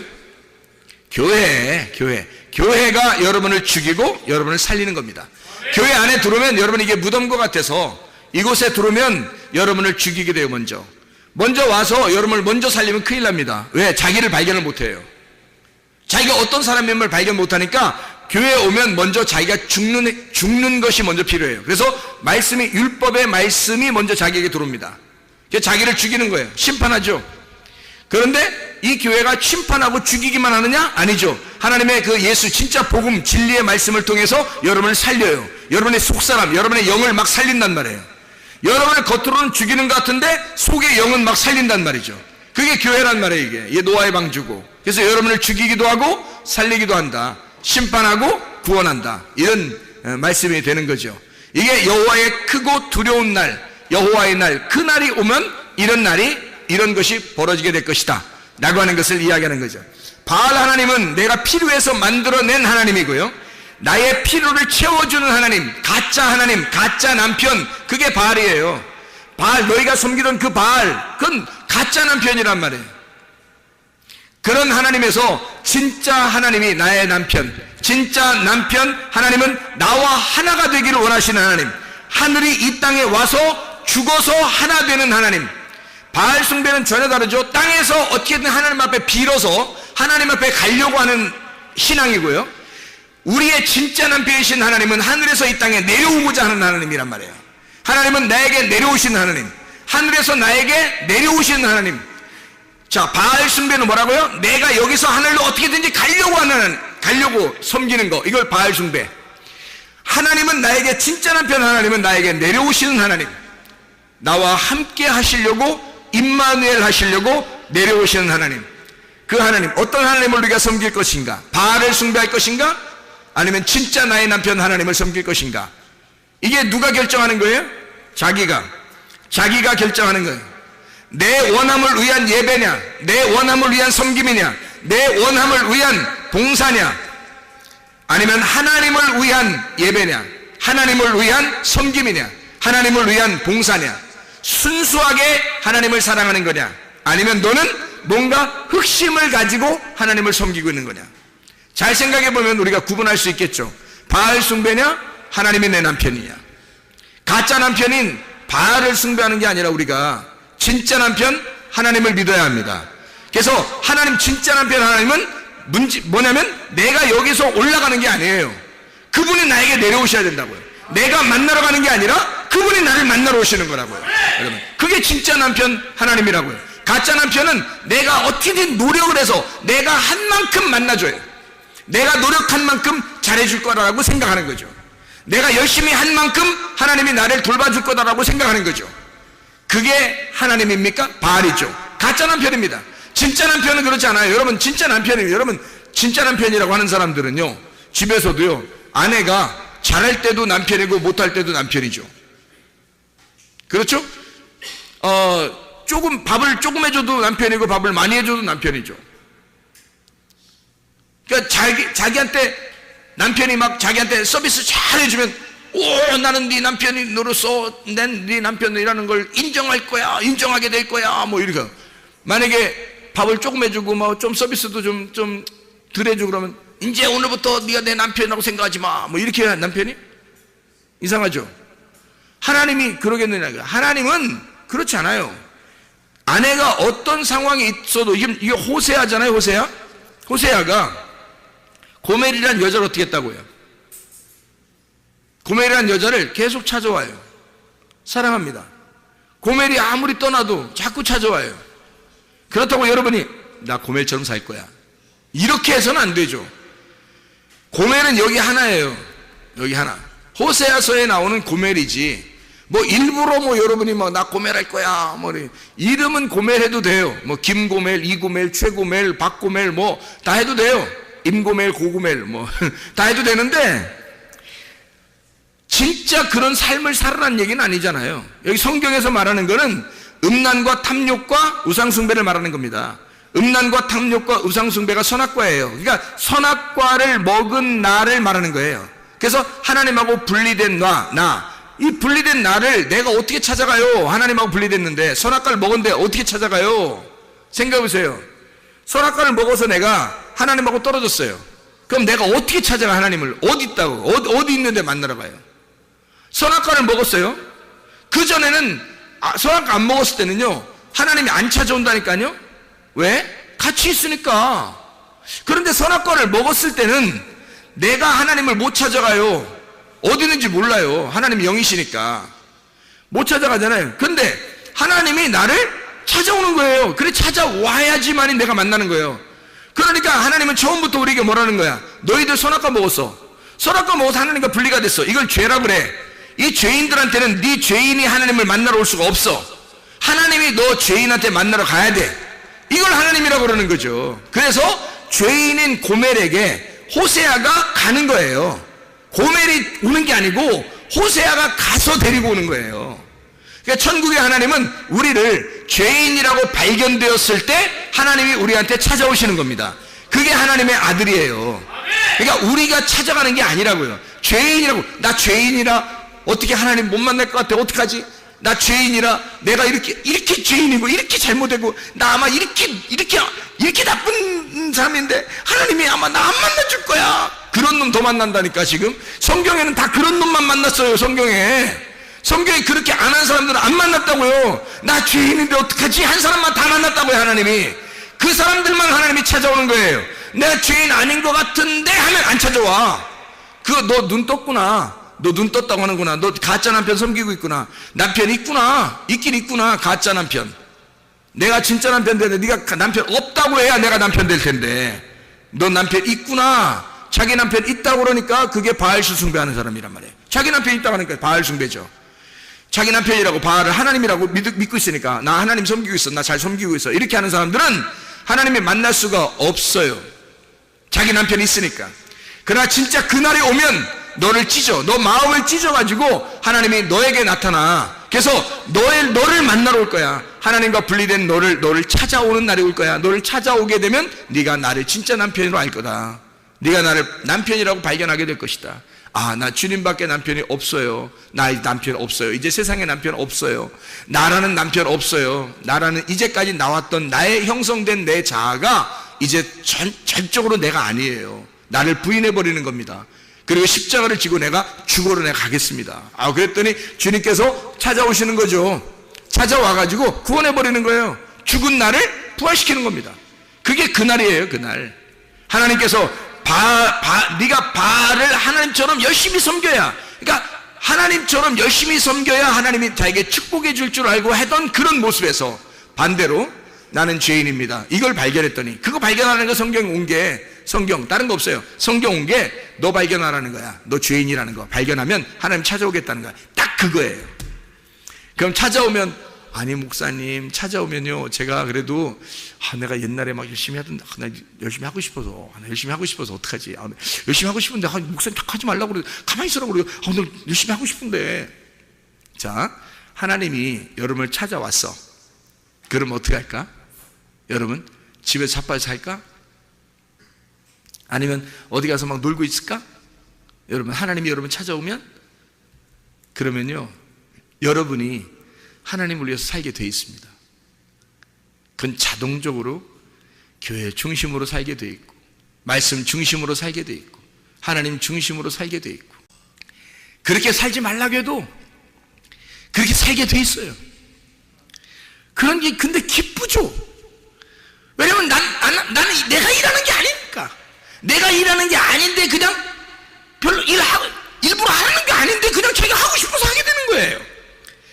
교회가 여러분을 죽이고 여러분을 살리는 겁니다. 교회 안에 들어오면 여러분, 이게 무덤과 같아서 이곳에 들어오면 여러분을 죽이게 돼요. 먼저 와서 여러분을 먼저 살리면 큰일 납니다. 왜? 자기를 발견을 못해요. 자기가 어떤 사람임을 발견 못하니까 교회에 오면 먼저 자기가 죽는 것이 먼저 필요해요. 그래서 율법의 말씀이 먼저 자기에게 들어옵니다. 그래서 자기를 죽이는 거예요. 심판하죠. 그런데 이 교회가 심판하고 죽이기만 하느냐? 아니죠. 하나님의 그 예수, 진짜 복음, 진리의 말씀을 통해서 여러분을 살려요. 여러분의 속사람, 여러분의 영을 막 살린단 말이에요. 여러분의 겉으로는 죽이는 것 같은데 속의 영은 막 살린단 말이죠. 그게 교회란 말이에요. 이게 노아의 방주고. 그래서 여러분을 죽이기도 하고 살리기도 한다. 심판하고 구원한다. 이런 말씀이 되는 거죠. 이게 여호와의 크고 두려운 날, 여호와의 날, 그 날이 오면 이런 것이 벌어지게 될 것이다 라고 하는 것을 이야기하는 거죠. 바알 하나님은 내가 필요해서 만들어낸 하나님이고요, 나의 필요를 채워주는 하나님, 가짜 남편, 그게 바알이에요. 바알, 너희가 섬기던 그 바알, 그건 가짜 남편이란 말이에요. 그런 하나님에서 진짜 하나님이 나의 남편, 진짜 남편 하나님은 나와 하나가 되기를 원하시는 하나님, 하늘이 이 땅에 와서 죽어서 하나 되는 하나님. 바알 숭배는 전혀 다르죠. 땅에서 어떻게든 하나님 앞에 빌어서 하나님 앞에 가려고 하는 신앙이고요, 우리의 진짜 남편이신 하나님은 하늘에서 이 땅에 내려오고자 하는 하나님이란 말이에요. 하나님은 나에게 내려오시는 하나님, 하늘에서 나에게 내려오시는 하나님. 자, 바알 숭배는 뭐라고요? 내가 여기서 하늘로 어떻게든지 가려고 섬기는 거, 이걸 바알 숭배. 하나님은 나에게, 진짜 남편 하나님은 나에게 내려오시는 하나님, 나와 함께 하시려고, 임마누엘 하시려고 내려오시는 하나님. 그 하나님, 어떤 하나님을 우리가 섬길 것인가? 바알을 숭배할 것인가? 아니면 진짜 나의 남편 하나님을 섬길 것인가? 이게 누가 결정하는 거예요? 자기가 결정하는 거예요. 내 원함을 위한 예배냐, 내 원함을 위한 섬김이냐, 내 원함을 위한 봉사냐, 아니면 하나님을 위한 예배냐, 하나님을 위한 섬김이냐, 하나님을 위한 봉사냐, 순수하게 하나님을 사랑하는 거냐, 아니면 너는 뭔가 흑심을 가지고 하나님을 섬기고 있는 거냐. 잘 생각해 보면 우리가 구분할 수 있겠죠. 바알 숭배냐, 하나님이 내 남편이냐. 가짜 남편인 바알을 숭배하는 게 아니라 우리가 진짜 남편 하나님을 믿어야 합니다. 그래서 하나님, 진짜 남편 하나님은 뭐냐면 내가 여기서 올라가는 게 아니에요. 그분이 나에게 내려오셔야 된다고요. 내가 만나러 가는 게 아니라 그분이 나를 만나러 오시는 거라고요. 여러분, 그게 진짜 남편 하나님이라고요. 가짜 남편은 내가 어떻게든 노력을 해서 내가 한 만큼 만나줘요. 내가 노력한 만큼 잘해줄 거라고 생각하는 거죠. 내가 열심히 한 만큼 하나님이 나를 돌봐줄 거다라고 생각하는 거죠. 그게 하나님입니까? 바알이죠. 가짜 남편입니다. 진짜 남편은 그렇지 않아요. 여러분, 진짜 남편이에요. 여러분, 진짜 남편이라고 하는 사람들은요, 집에서도요, 아내가 잘할 때도 남편이고 못할 때도 남편이죠. 그렇죠? 밥을 조금 해줘도 남편이고 밥을 많이 해줘도 남편이죠. 그러니까 자기한테 남편이 막 자기한테 서비스 잘 해주면, 오, 나는 네 남편으로서 네 남편이라는 걸 인정할 거야, 인정하게 될 거야, 뭐 이렇게. 만약에 밥을 조금 해주고 뭐 좀 서비스도 좀 덜 해주고 그러면, 이제 오늘부터 네가 내 남편이라고 생각하지 마, 뭐 이렇게 해야 남편이? 이상하죠? 하나님이 그러겠느냐? 하나님은 그렇지 않아요. 아내가 어떤 상황이 있어도, 이게 호세아잖아요. 호세아가 고멜이라는 여자를 어떻게 했다고요? 고멜이라는 여자를 계속 찾아와요. 사랑합니다. 고멜이 아무리 떠나도 자꾸 찾아와요. 그렇다고 여러분이 나 고멜처럼 살 거야, 이렇게 해서는 안 되죠. 고멜은 여기 하나예요. 여기 하나. 호세아서에 나오는 고멜이지, 뭐 일부러 뭐 여러분이 뭐 나 고멜할 거야, 뭐 이름은 고멜해도 돼요. 뭐 김고멜, 이고멜, 최고멜, 박고멜 뭐 다 해도 돼요. 임고멜, 고고멜 뭐 다 해도 되는데, 진짜 그런 삶을 살아라는 얘기는 아니잖아요. 여기 성경에서 말하는 거는 음란과 탐욕과 우상숭배를 말하는 겁니다. 음란과 탐욕과 우상숭배가 선악과예요. 그러니까 선악과를 먹은 나를 말하는 거예요. 그래서 하나님하고 분리된 이 분리된 나를 내가 어떻게 찾아가요? 하나님하고 분리됐는데 선악과를 먹었는데 어떻게 찾아가요? 생각해보세요. 선악과를 먹어서 내가 하나님하고 떨어졌어요. 그럼 내가 어떻게 찾아가? 하나님을 어디 있다고? 어디 있는데 만나러 가요? 선악과를 먹었어요. 그 전에는 선악과 안 먹었을 때는요, 하나님이 안 찾아온다니까요. 왜? 같이 있으니까. 그런데 선악과를 먹었을 때는 내가 하나님을 못 찾아가요. 어디 있는지 몰라요. 하나님이 영이시니까 못 찾아가잖아요. 근데 하나님이 나를 찾아오는 거예요. 그래, 찾아와야지만이 내가 만나는 거예요. 그러니까 하나님은 처음부터 우리에게 뭐라는 거야? 너희들 선악과 먹었어. 선악과 먹어서 하나님과 분리가 됐어. 이걸 죄라 그래. 이 죄인들한테는 네 죄인이 하나님을 만나러 올 수가 없어. 하나님이 너 죄인한테 만나러 가야 돼. 이걸 하나님이라고 그러는 거죠. 그래서 죄인인 고멜에게 호세아가 가는 거예요. 고멜이 오는 게 아니고 호세아가 가서 데리고 오는 거예요. 그러니까 천국의 하나님은 우리를 죄인이라고 발견되었을 때 하나님이 우리한테 찾아오시는 겁니다. 그게 하나님의 아들이에요. 그러니까 우리가 찾아가는 게 아니라고요. 죄인이라고. 나 죄인이라 어떻게 하나님 못 만날 것 같아? 어떡하지? 나 죄인이라 내가 이렇게 죄인이고 이렇게 잘못되고 나 아마 이렇게 나쁜 사람인데 하나님이 아마 나 안 만나줄 거야. 그런 놈 더 만난다니까. 지금 성경에는 다 그런 놈만 만났어요. 성경에 그렇게 안 한 사람들은 안 만났다고요. 나 죄인인데 어떡하지? 한 사람만 다 만났다고요. 하나님이 그 사람들만 하나님이 찾아오는 거예요. 내가 죄인 아닌 것 같은데 하면 안 찾아와. 그거 너 눈 떴구나. 너 눈 떴다고 하는구나. 너 가짜 남편 섬기고 있구나. 남편 있구나. 있긴 있구나. 가짜 남편. 내가 진짜 남편 되는데 네가 남편 없다고 해야 내가 남편 될 텐데 너 남편 있구나. 자기 남편 있다고 그러니까 그게 바알신 숭배하는 사람이란 말이에요. 자기 남편 있다고 하니까 바알 숭배죠. 자기 남편이라고 바알을 하나님이라고 믿고 있으니까 나 하나님 섬기고 있어. 나 잘 섬기고 있어. 이렇게 하는 사람들은 하나님이 만날 수가 없어요. 자기 남편이 있으니까. 그러나 진짜 그날이 오면 너를 찢어. 너 마음을 찢어가지고 하나님이 너에게 나타나. 그래서 너를 만나러 올 거야. 하나님과 분리된 너를 찾아오는 날이 올 거야. 너를 찾아오게 되면 네가 나를 진짜 남편으로 알 거다. 네가 나를 남편이라고 발견하게 될 것이다. 아, 나 주님밖에 남편이 없어요. 나 남편 없어요. 이제 세상에 남편 없어요. 나라는 남편 없어요. 나라는 이제까지 나왔던 나의 형성된 내 자아가 이제 전적으로 내가 아니에요. 나를 부인해버리는 겁니다. 그리고 십자가를 지고 내가 죽으러 내가 가겠습니다. 그랬더니 주님께서 찾아오시는 거죠. 찾아와가지고 구원해버리는 거예요. 죽은 나를 부활시키는 겁니다. 그게 그날이에요. 그날 하나님께서 네가 바알을 하나님처럼 열심히 섬겨야, 그러니까 하나님처럼 열심히 섬겨야 하나님이 자에게 축복해 줄 줄 알고 하던 그런 모습에서 반대로 나는 죄인입니다. 이걸 발견했더니, 그거 발견하는 거 성경 다른 거 없어요. 성경 온 게 너 발견하라는 거야. 너 죄인이라는 거 발견하면 하나님 찾아오겠다는 거야. 딱 그거예요. 그럼 찾아오면, 아니 목사님 찾아오면요, 제가 그래도 내가 옛날에 막 열심히 하던데 나 열심히 하고 싶어서 어떡하지? 열심히 하고 싶은데 목사님 딱 하지 말라고 그래. 가만히 있으라고 그래요. 나 열심히 하고 싶은데. 자, 하나님이 여러분을 찾아왔어. 그럼 어떻게 할까? 여러분 집에서 자빠져 살까? 아니면 어디 가서 막 놀고 있을까? 여러분, 하나님이 여러분 찾아오면, 그러면요 여러분이 하나님을 위해서 살게 돼 있습니다. 그건 자동적으로 교회 중심으로 살게 돼 있고, 말씀 중심으로 살게 돼 있고, 하나님 중심으로 살게 돼 있고, 그렇게 살지 말라고 해도 그렇게 살게 돼 있어요. 그런 게 근데 기쁘죠. 왜냐면 나는 내가 일하는 게 아니니까. 내가 일하는 게 아닌데 그냥 별로 일부러 하는 게 아닌데 그냥 자기가 하고 싶어서 하게 되는 거예요.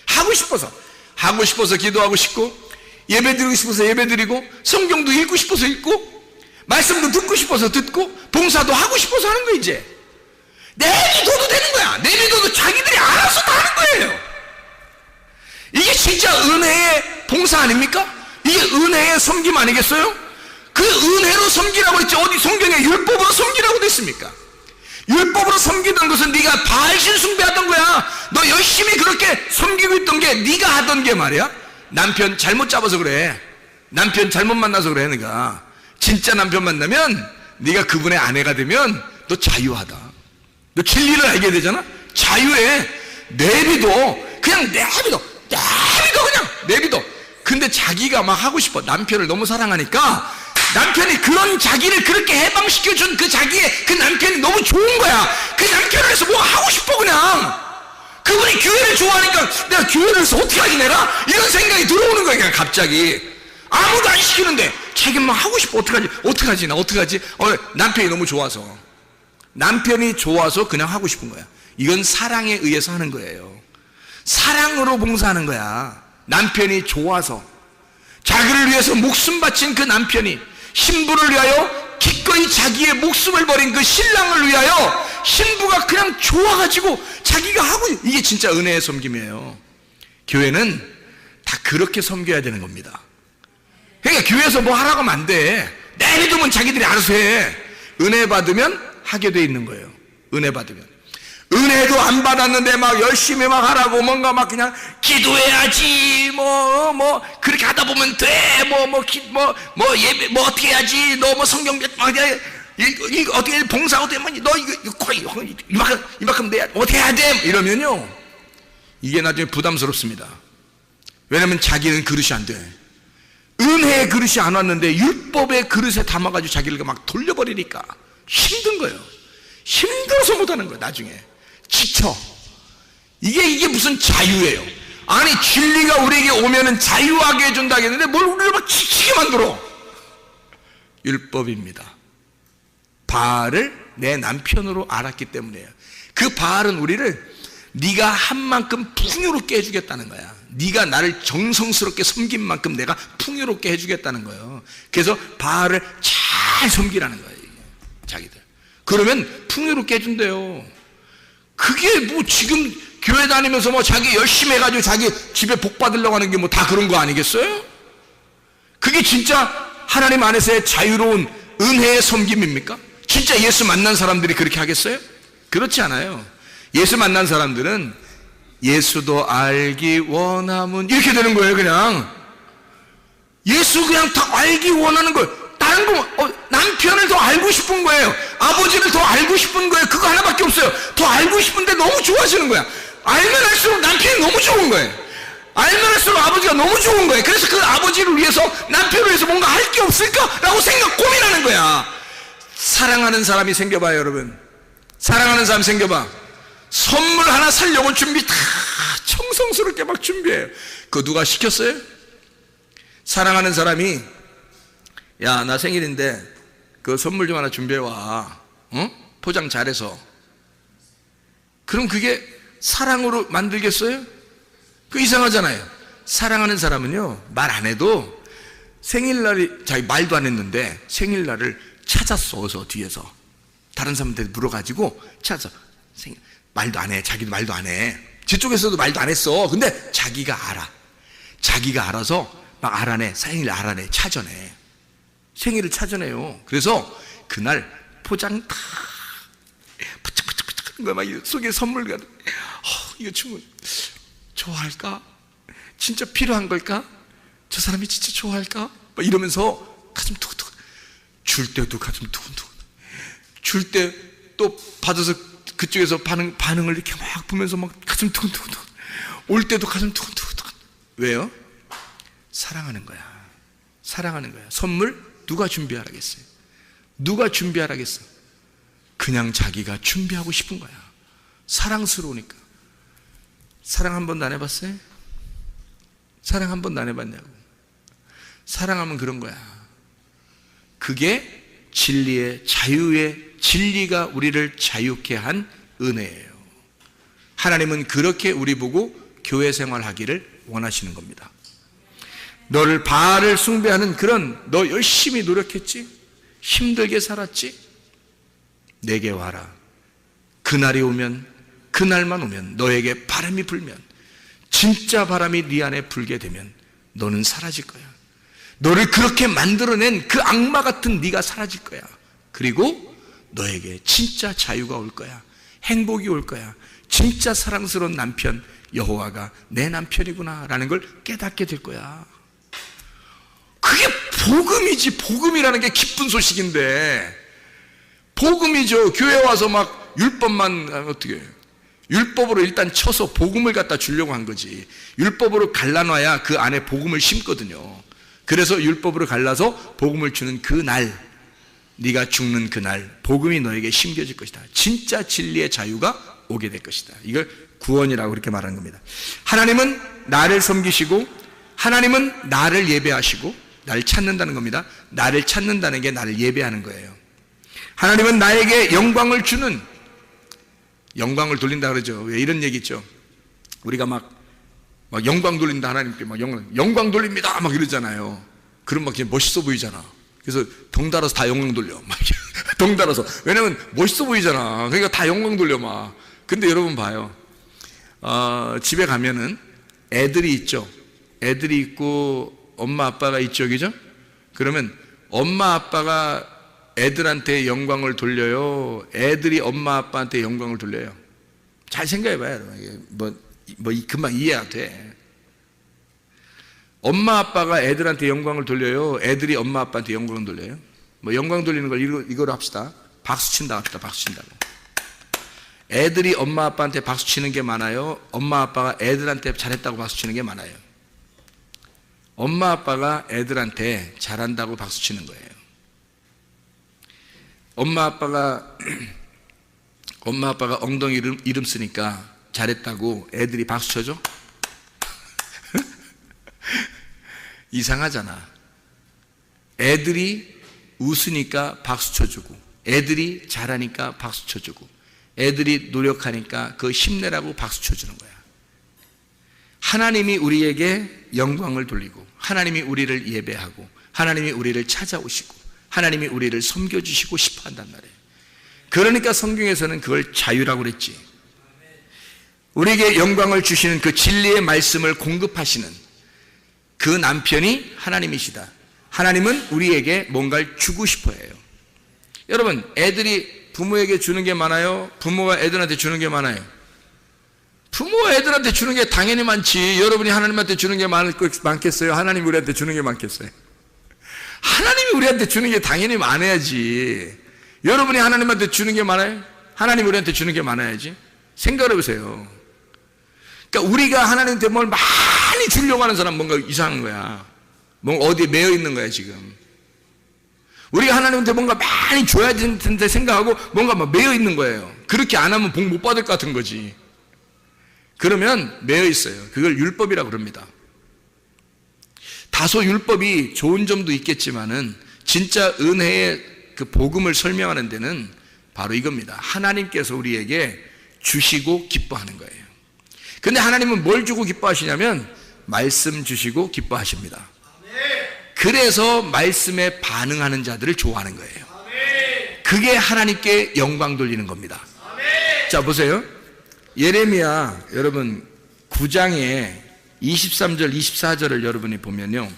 하고 싶어서 기도하고 싶고, 예배 드리고 싶어서 예배 드리고, 성경도 읽고 싶어서 읽고, 말씀도 듣고 싶어서 듣고, 봉사도 하고 싶어서 하는 거. 이제 내비둬도 되는 거야. 내비둬도 자기들이 알아서 다 하는 거예요. 이게 진짜 은혜의 봉사 아닙니까? 이게 은혜의 섬김 아니겠어요? 그 은혜로 섬기라고 했지 어디 성경에 율법으로 섬기라고 됐습니까? 율법으로 섬기던 것은 네가 바알신 숭배하던 거야. 너 열심히 그렇게 섬기고 있던 게 네가 하던 게 말이야. 남편 잘못 잡아서 그래. 남편 잘못 만나서 그래. 네가 진짜 남편 만나면 네가 그분의 아내가 되면 너 자유하다. 너 진리를 알게 되잖아. 자유에 내비둬. 그냥 내비둬. 그냥 내비둬. 근데 자기가 막 하고 싶어. 남편을 너무 사랑하니까 남편이 그런 자기를 그렇게 해방시켜준 그 자기의 그 남편이 너무 좋은 거야. 그 남편을 해서 뭐 하고 싶어. 그냥 그분이 교회를 좋아하니까 내가 교회를 해서 어떻게 하지 내가? 이런 생각이 들어오는 거야. 그냥 갑자기 아무도 안 시키는데 자기는 막 하고 싶어. 어떡하지 나 어떡하지? 남편이 너무 좋아서, 남편이 좋아서 그냥 하고 싶은 거야. 이건 사랑에 의해서 하는 거예요. 사랑으로 봉사하는 거야. 남편이 좋아서, 자기를 위해서 목숨 바친 그 남편이 신부를 위하여 기꺼이 자기의 목숨을 버린 그 신랑을 위하여 신부가 그냥 좋아가지고 자기가 하고, 이게 진짜 은혜의 섬김이에요. 교회는 다 그렇게 섬겨야 되는 겁니다. 그러니까 교회에서 뭐 하라고 하면 안 돼. 내비두면 자기들이 알아서 해. 은혜 받으면 하게 돼 있는 거예요. 은혜 받으면. 은혜도 안 받았는데 막 열심히 막 하라고, 뭔가 막 그냥 기도해야지, 그렇게 하다 보면 돼, 예배, 어떻게 해야지, 너 성경 막, 이거 어떻게 봉사 어떻게 하면, 너 이만큼 내야, 어떻게 해야 돼? 이러면요, 이게 나중에 부담스럽습니다. 왜냐면 자기는 그릇이 안 돼. 은혜의 그릇이 안 왔는데 율법의 그릇에 담아가지고 자기를 막 돌려버리니까 힘든 거예요. 힘들어서 못하는 거예요. 나중에 지쳐. 이게 무슨 자유예요? 아니, 진리가 우리에게 오면은 자유하게 해준다 했는데 뭘 우리를 막 지치게 만들어. 율법입니다. 바알을 내 남편으로 알았기 때문이에요. 그 바알은 우리를 네가 한 만큼 풍요롭게 해주겠다는 거야. 네가 나를 정성스럽게 섬긴 만큼 내가 풍요롭게 해주겠다는 거예요. 그래서 바알을 잘 섬기라는 거예요. 자기들. 그러면 풍요롭게 해준대요. 그게 뭐 지금 교회 다니면서 뭐 자기 열심히 해가지고 자기 집에 복 받으려고 하는 게 뭐 다 그런 거 아니겠어요? 그게 진짜 하나님 안에서의 자유로운 은혜의 섬김입니까? 진짜 예수 만난 사람들이 그렇게 하겠어요? 그렇지 않아요. 예수 만난 사람들은 예수도 알기 원함은 이렇게 되는 거예요. 그냥 예수 그냥 다 알기 원하는 거예요. 다른 거, 남편을 더 알고 싶은 거예요. 아버지를 더 알고 싶은 거예요. 그거 하나밖에 없어요. 더 알고 싶은데 너무 좋아지는 거야. 알면 할수록 남편이 너무 좋은 거예요. 알면 할수록 아버지가 너무 좋은 거예요. 그래서 그 아버지를 위해서, 남편을 위해서 뭔가 할 게 없을까라고 고민하는 거야. 사랑하는 사람이 생겨봐요. 여러분, 사랑하는 사람 생겨봐. 선물 하나 사려고 준비 다 정성스럽게 막 준비해요. 그거 누가 시켰어요? 사랑하는 사람이, 야, 나 생일인데 그 선물 좀 하나 준비해와. 포장 잘해서. 그럼 그게 사랑으로 만들겠어요? 그 이상하잖아요. 사랑하는 사람은요, 말 안 해도 생일날이, 자기 말도 안 했는데 생일날을 찾았어. 어서 뒤에서 다른 사람한테 물어가지고 찾아서, 말도 안 해. 자기도 말도 안 해. 저쪽에서도 말도 안 했어. 근데 자기가 알아. 자기가 알아서 막 알아내. 생일 알아내. 찾아내. 생일을 찾아내요. 그래서 그날 포장 다 푸짝푸짝푸짝 막 속에 선물가, 이거 친구 좋아할까? 진짜 필요한 걸까? 저 사람이 진짜 좋아할까? 막 이러면서 가슴 두근두근. 줄 때도 가슴 두근두근. 줄 때 또 받아서 그쪽에서 반응을 이렇게 막 보면서 막 가슴 두근두근. 올 때도 가슴 두근두근. 왜요? 사랑하는 거야. 사랑하는 거야. 선물 누가 준비하라겠어요? 누가 준비하라겠어? 그냥 자기가 준비하고 싶은 거야. 사랑스러우니까. 사랑 한 번도 안 해봤어요? 사랑 한 번도 안 해봤냐고. 사랑하면 그런 거야. 그게 진리의, 자유의, 진리가 우리를 자유케 한 은혜예요. 하나님은 그렇게 우리 보고 교회 생활하기를 원하시는 겁니다. 너를 바알을 숭배하는 그런, 너 열심히 노력했지? 힘들게 살았지? 내게 와라. 그날이 오면, 그날만 오면, 너에게 바람이 불면, 진짜 바람이 네 안에 불게 되면 너는 사라질 거야. 너를 그렇게 만들어낸 그 악마 같은 네가 사라질 거야. 그리고 너에게 진짜 자유가 올 거야. 행복이 올 거야. 진짜 사랑스러운 남편, 여호와가 내 남편이구나 라는 걸 깨닫게 될 거야. 그게 복음이지. 복음이라는 게 기쁜 소식인데, 복음이죠. 교회 와서 막 율법만 하면 어떻게 해요? 율법으로 일단 쳐서 복음을 갖다 주려고 한 거지. 율법으로 갈라놔야 그 안에 복음을 심거든요. 그래서 율법으로 갈라서 복음을 주는 그 날, 네가 죽는 그날 복음이 너에게 심겨질 것이다. 진짜 진리의 자유가 오게 될 것이다. 이걸 구원이라고 그렇게 말하는 겁니다. 하나님은 나를 섬기시고 하나님은 나를 예배하시고 나를 찾는다는 겁니다. 나를 찾는다는 게 나를 예배하는 거예요. 하나님은 나에게 영광을 주는, 영광을 돌린다 그러죠. 왜 이런 얘기 있죠? 우리가 막 영광 돌린다, 하나님께 막 영광 돌립니다 막 이러잖아요. 그럼 막 그냥 멋있어 보이잖아. 그래서 덩달아서 다 영광 돌려 막 덩달아서. 왜냐면 멋있어 보이잖아. 그러니까 다 영광 돌려 막. 근데 여러분 봐요. 집에 가면은 애들이 있죠. 애들이 있고 엄마 아빠가 있죠, 그죠? 그러면 엄마 아빠가 애들한테 영광을 돌려요? 애들이 엄마 아빠한테 영광을 돌려요? 잘 생각해봐요. 금방 이해가 돼. 엄마 아빠가 애들한테 영광을 돌려요? 애들이 엄마 아빠한테 영광을 돌려요? 영광 돌리는 걸 이거로 합시다. 박수 친다 합시다. 박수 친다고. 애들이 엄마 아빠한테 박수 치는 게 많아요? 엄마 아빠가 애들한테 잘했다고 박수 치는 게 많아요? 엄마 아빠가 애들한테 잘한다고 박수 치는 거예요. 엄마 아빠가 엉덩이 이름 쓰니까 잘했다고 애들이 박수 쳐줘? 이상하잖아. 애들이 웃으니까 박수 쳐주고, 애들이 잘하니까 박수 쳐주고, 애들이 노력하니까 그 힘내라고 박수 쳐주는 거야. 하나님이 우리에게 영광을 돌리고, 하나님이 우리를 예배하고, 하나님이 우리를 찾아오시고, 하나님이 우리를 섬겨주시고 싶어 한단 말이에요. 그러니까 성경에서는 그걸 자유라고 그랬지. 우리에게 영광을 주시는 그 진리의 말씀을 공급하시는 그 남편이 하나님이시다. 하나님은 우리에게 뭔가를 주고 싶어 해요. 여러분, 애들이 부모에게 주는 게 많아요? 부모가 애들한테 주는 게 많아요? 부모가 애들한테 주는 게 당연히 많지. 여러분이 하나님한테 주는 게 많겠어요? 하나님이 우리한테 주는 게 많겠어요? 하나님이 우리한테 주는 게 당연히 많아야지. 여러분이 하나님한테 주는 게 많아요? 하나님이 우리한테 주는 게 많아야지. 생각해 보세요. 그러니까 우리가 하나님한테 뭘 많이 주려고 하는 사람 뭔가 이상한 거야. 뭔가 어디에 매여 있는 거야 지금. 우리가 하나님한테 뭔가 많이 줘야 되는데 생각하고 뭔가 막 매여 있는 거예요. 그렇게 안 하면 복 못 받을 것 같은 거지. 그러면 매여 있어요. 그걸 율법이라고 그럽니다. 다소 율법이 좋은 점도 있겠지만은 진짜 은혜의 그 복음을 설명하는 데는 바로 이겁니다. 하나님께서 우리에게 주시고 기뻐하는 거예요. 근데 하나님은 뭘 주고 기뻐하시냐면 말씀 주시고 기뻐하십니다. 그래서 말씀에 반응하는 자들을 좋아하는 거예요. 그게 하나님께 영광 돌리는 겁니다. 자, 보세요. 예레미야 여러분 9장에 23절 24절을 여러분이 보면요,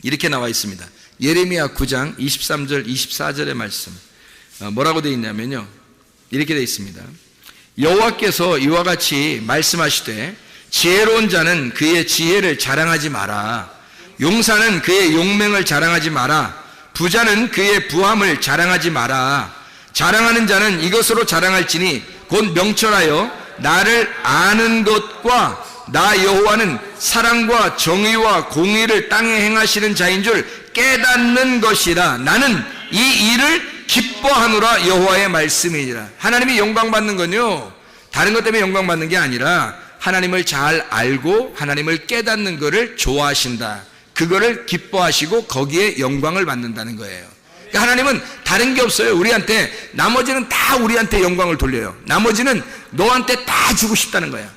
이렇게 나와 있습니다. 예레미야 9장 23절 24절의 말씀 뭐라고 되어 있냐면요, 이렇게 되어 있습니다. 여호와께서 이와 같이 말씀하시되 지혜로운 자는 그의 지혜를 자랑하지 마라. 용사는 그의 용맹을 자랑하지 마라. 부자는 그의 부함을 자랑하지 마라. 자랑하는 자는 이것으로 자랑할지니 곧 명철하여 나를 아는 것과 나 여호와는 사랑과 정의와 공의를 땅에 행하시는 자인 줄 깨닫는 것이라. 나는 이 일을 기뻐하노라. 여호와의 말씀이니라. 하나님이 영광 받는 건요, 다른 것 때문에 영광 받는 게 아니라 하나님을 잘 알고 하나님을 깨닫는 것을 좋아하신다. 그거를 기뻐하시고 거기에 영광을 받는다는 거예요. 그러니까 하나님은 다른 게 없어요. 우리한테 나머지는 다 우리한테 영광을 돌려요. 나머지는 너한테 다 주고 싶다는 거예요.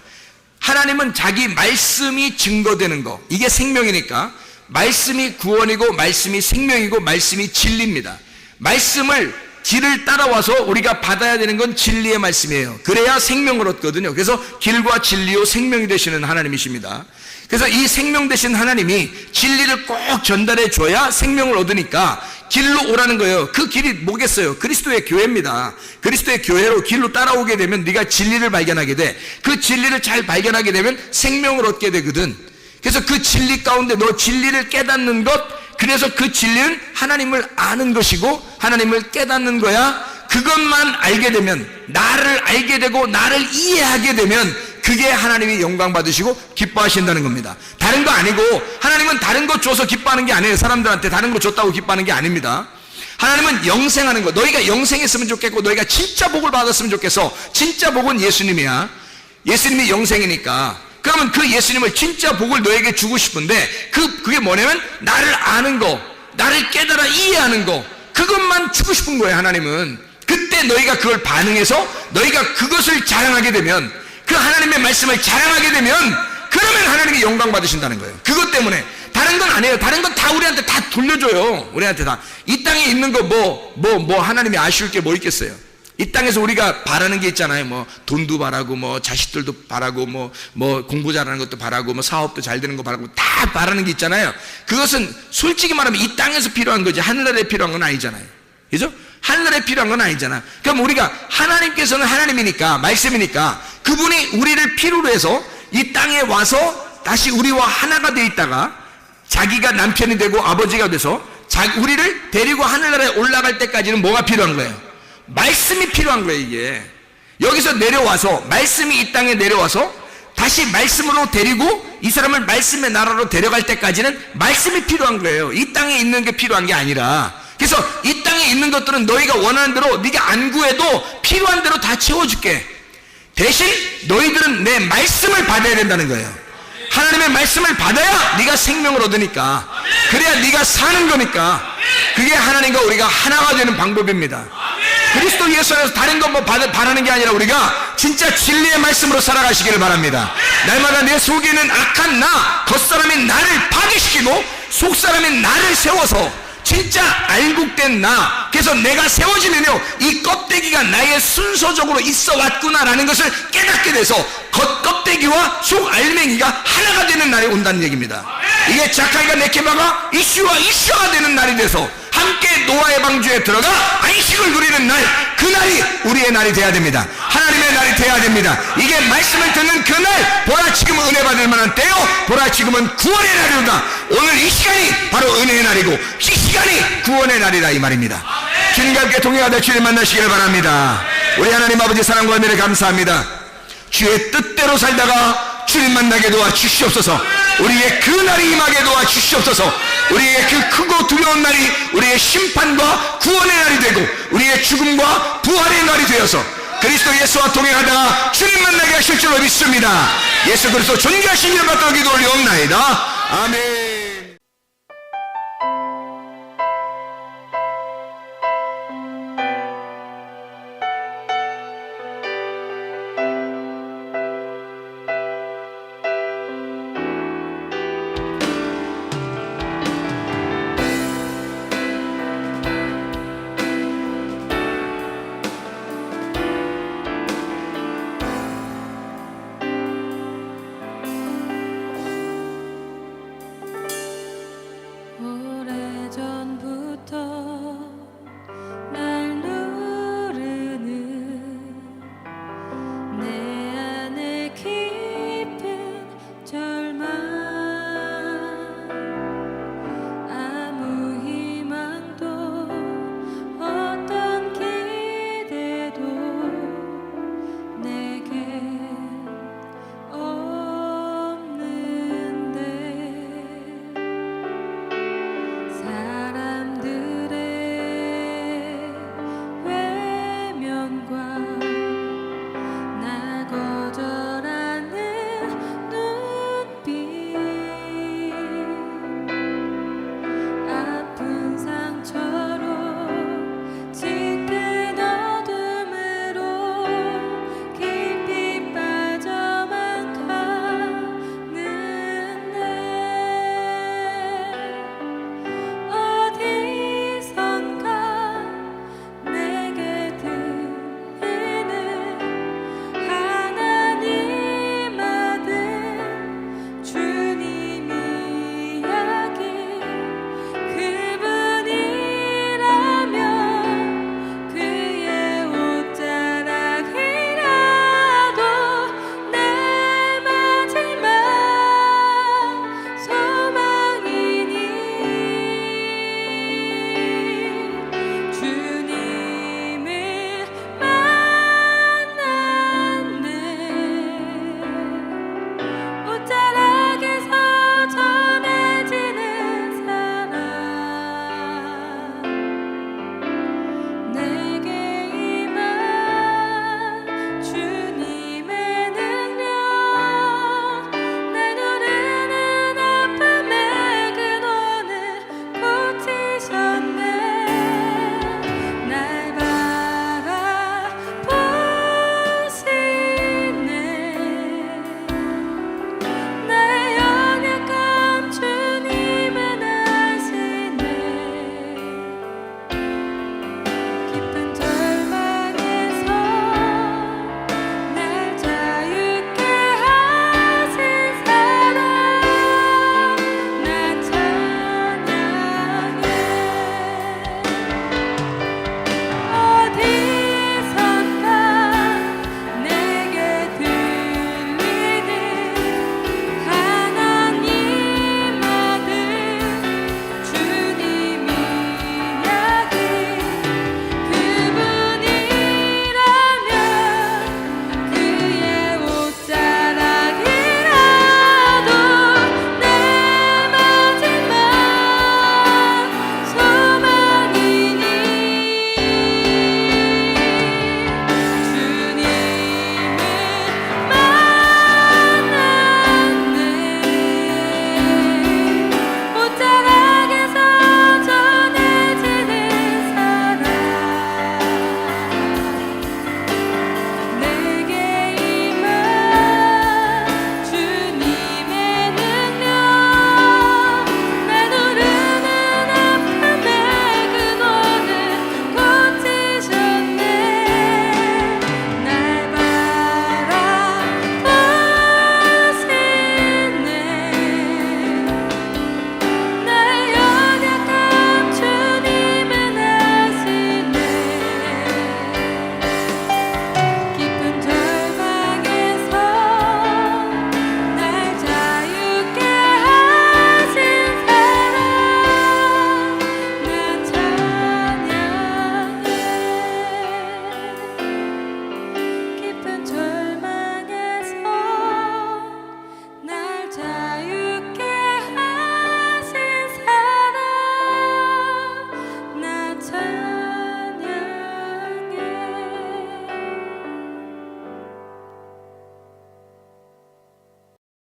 하나님은 자기 말씀이 증거되는 거, 이게 생명이니까 말씀이 구원이고 말씀이 생명이고 말씀이 진리입니다. 말씀을 길을 따라와서 우리가 받아야 되는 건 진리의 말씀이에요. 그래야 생명을 얻거든요. 그래서 길과 진리요 생명이 되시는 하나님이십니다. 그래서 이 생명 되신 하나님이 진리를 꼭 전달해 줘야 생명을 얻으니까 길로 오라는 거예요. 그 길이 뭐겠어요? 그리스도의 교회입니다. 그리스도의 교회로 길로 따라오게 되면 네가 진리를 발견하게 돼. 그 진리를 잘 발견하게 되면 생명을 얻게 되거든. 그래서 그 진리 가운데 너 진리를 깨닫는 것, 그래서 그 진리는 하나님을 아는 것이고 하나님을 깨닫는 거야. 그것만 알게 되면, 나를 알게 되고 나를 이해하게 되면 그게 하나님이 영광 받으시고 기뻐하신다는 겁니다. 다른 거 아니고, 하나님은 다른 거 줘서 기뻐하는 게 아니에요. 사람들한테 다른 거 줬다고 기뻐하는 게 아닙니다. 하나님은 영생하는 거, 너희가 영생했으면 좋겠고 너희가 진짜 복을 받았으면 좋겠어. 진짜 복은 예수님이야. 예수님이 영생이니까. 그러면 그 예수님을 진짜 복을 너에게 주고 싶은데, 그게 뭐냐면 나를 아는 거, 나를 깨달아 이해하는 거, 그것만 주고 싶은 거예요. 하나님은. 그때 너희가 그걸 반응해서 너희가 그것을 자랑하게 되면, 그 하나님의 말씀을 자랑하게 되면, 그러면 하나님이 영광 받으신다는 거예요. 그것 때문에. 다른 건 아니에요. 다른 건 다 우리한테 다 돌려줘요. 우리한테 다. 이 땅에 있는 거 하나님이 아쉬울 게 뭐 있겠어요. 이 땅에서 우리가 바라는 게 있잖아요. 뭐 돈도 바라고, 뭐 자식들도 바라고, 뭐 공부 잘하는 것도 바라고, 뭐 사업도 잘 되는 거 바라고, 다 바라는 게 있잖아요. 그것은 솔직히 말하면 이 땅에서 필요한 거지 하늘나라에 필요한 건 아니잖아요. 그죠? 하늘나라에 필요한 건 아니잖아. 그럼 우리가, 하나님께서는 하나님이니까, 말씀이니까 그분이 우리를 필요로 해서 이 땅에 와서 다시 우리와 하나가 돼 있다가 자기가 남편이 되고 아버지가 돼서 우리를 데리고 하늘나라에 올라갈 때까지는 뭐가 필요한 거예요? 말씀이 필요한 거예요. 이게 여기서 내려와서, 말씀이 이 땅에 내려와서 다시 말씀으로 데리고 이 사람을 말씀의 나라로 데려갈 때까지는 말씀이 필요한 거예요. 이 땅에 있는 게 필요한 게 아니라. 그래서 이 땅에 있는 것들은 너희가 원하는 대로, 네가 안 구해도 필요한 대로 다 채워줄게. 대신 너희들은 내 말씀을 받아야 된다는 거예요. 하나님의 말씀을 받아야 네가 생명을 얻으니까, 그래야 네가 사는 거니까. 그게 하나님과 우리가 하나가 되는 방법입니다. 그리스도 예수 안에서 다른 거 바라는 게 아니라 우리가 진짜 진리의 말씀으로 살아가시기를 바랍니다. 날마다 내 속에 있는 악한 나, 겉사람이 나를 파괴시키고 속사람이 나를 세워서 진짜 알곡된 나, 그래서 내가 세워지면요 이 껍데기가 나의 순서적으로 있어 왔구나라는 것을 깨닫게 돼서 겉껍데기와 속 알맹이가 하나가 되는 날이 온다는 얘기입니다. 이게 자카이가 네케바가 이슈와 되는 날이 돼서 함께 노아의 방주에 들어가 안식을 누리는 날, 그 날이 우리의 날이 돼야 됩니다. 하나님의 날이 돼야 됩니다. 이게 말씀을 듣는 그날, 보라 지금 은혜 받을 만한 때요, 보라 지금은 구원의 날이로다. 오늘 이 시간이 바로 은혜의 날이고 이 시간이 구원의 날이다, 이 말입니다. 주님과 함께 동행하다 주님 만나시기를 바랍니다. 우리 하나님 아버지 사랑과 은혜를 감사합니다. 주의 뜻대로 살다가 주님 만나게 도와 주시옵소서. 우리의 그 날이 임하게 도와 주시옵소서. 우리의 그 크고 두려운 날이 우리의 심판과 구원의 날이 되고 우리의 죽음과 부활의 날이 되어서 그리스도 예수와 동행하다가 주님 만나게 하실 줄로 믿습니다. 예수 그리스도 존귀하신 이름 받들어 기도 올리옵나이다. 아멘.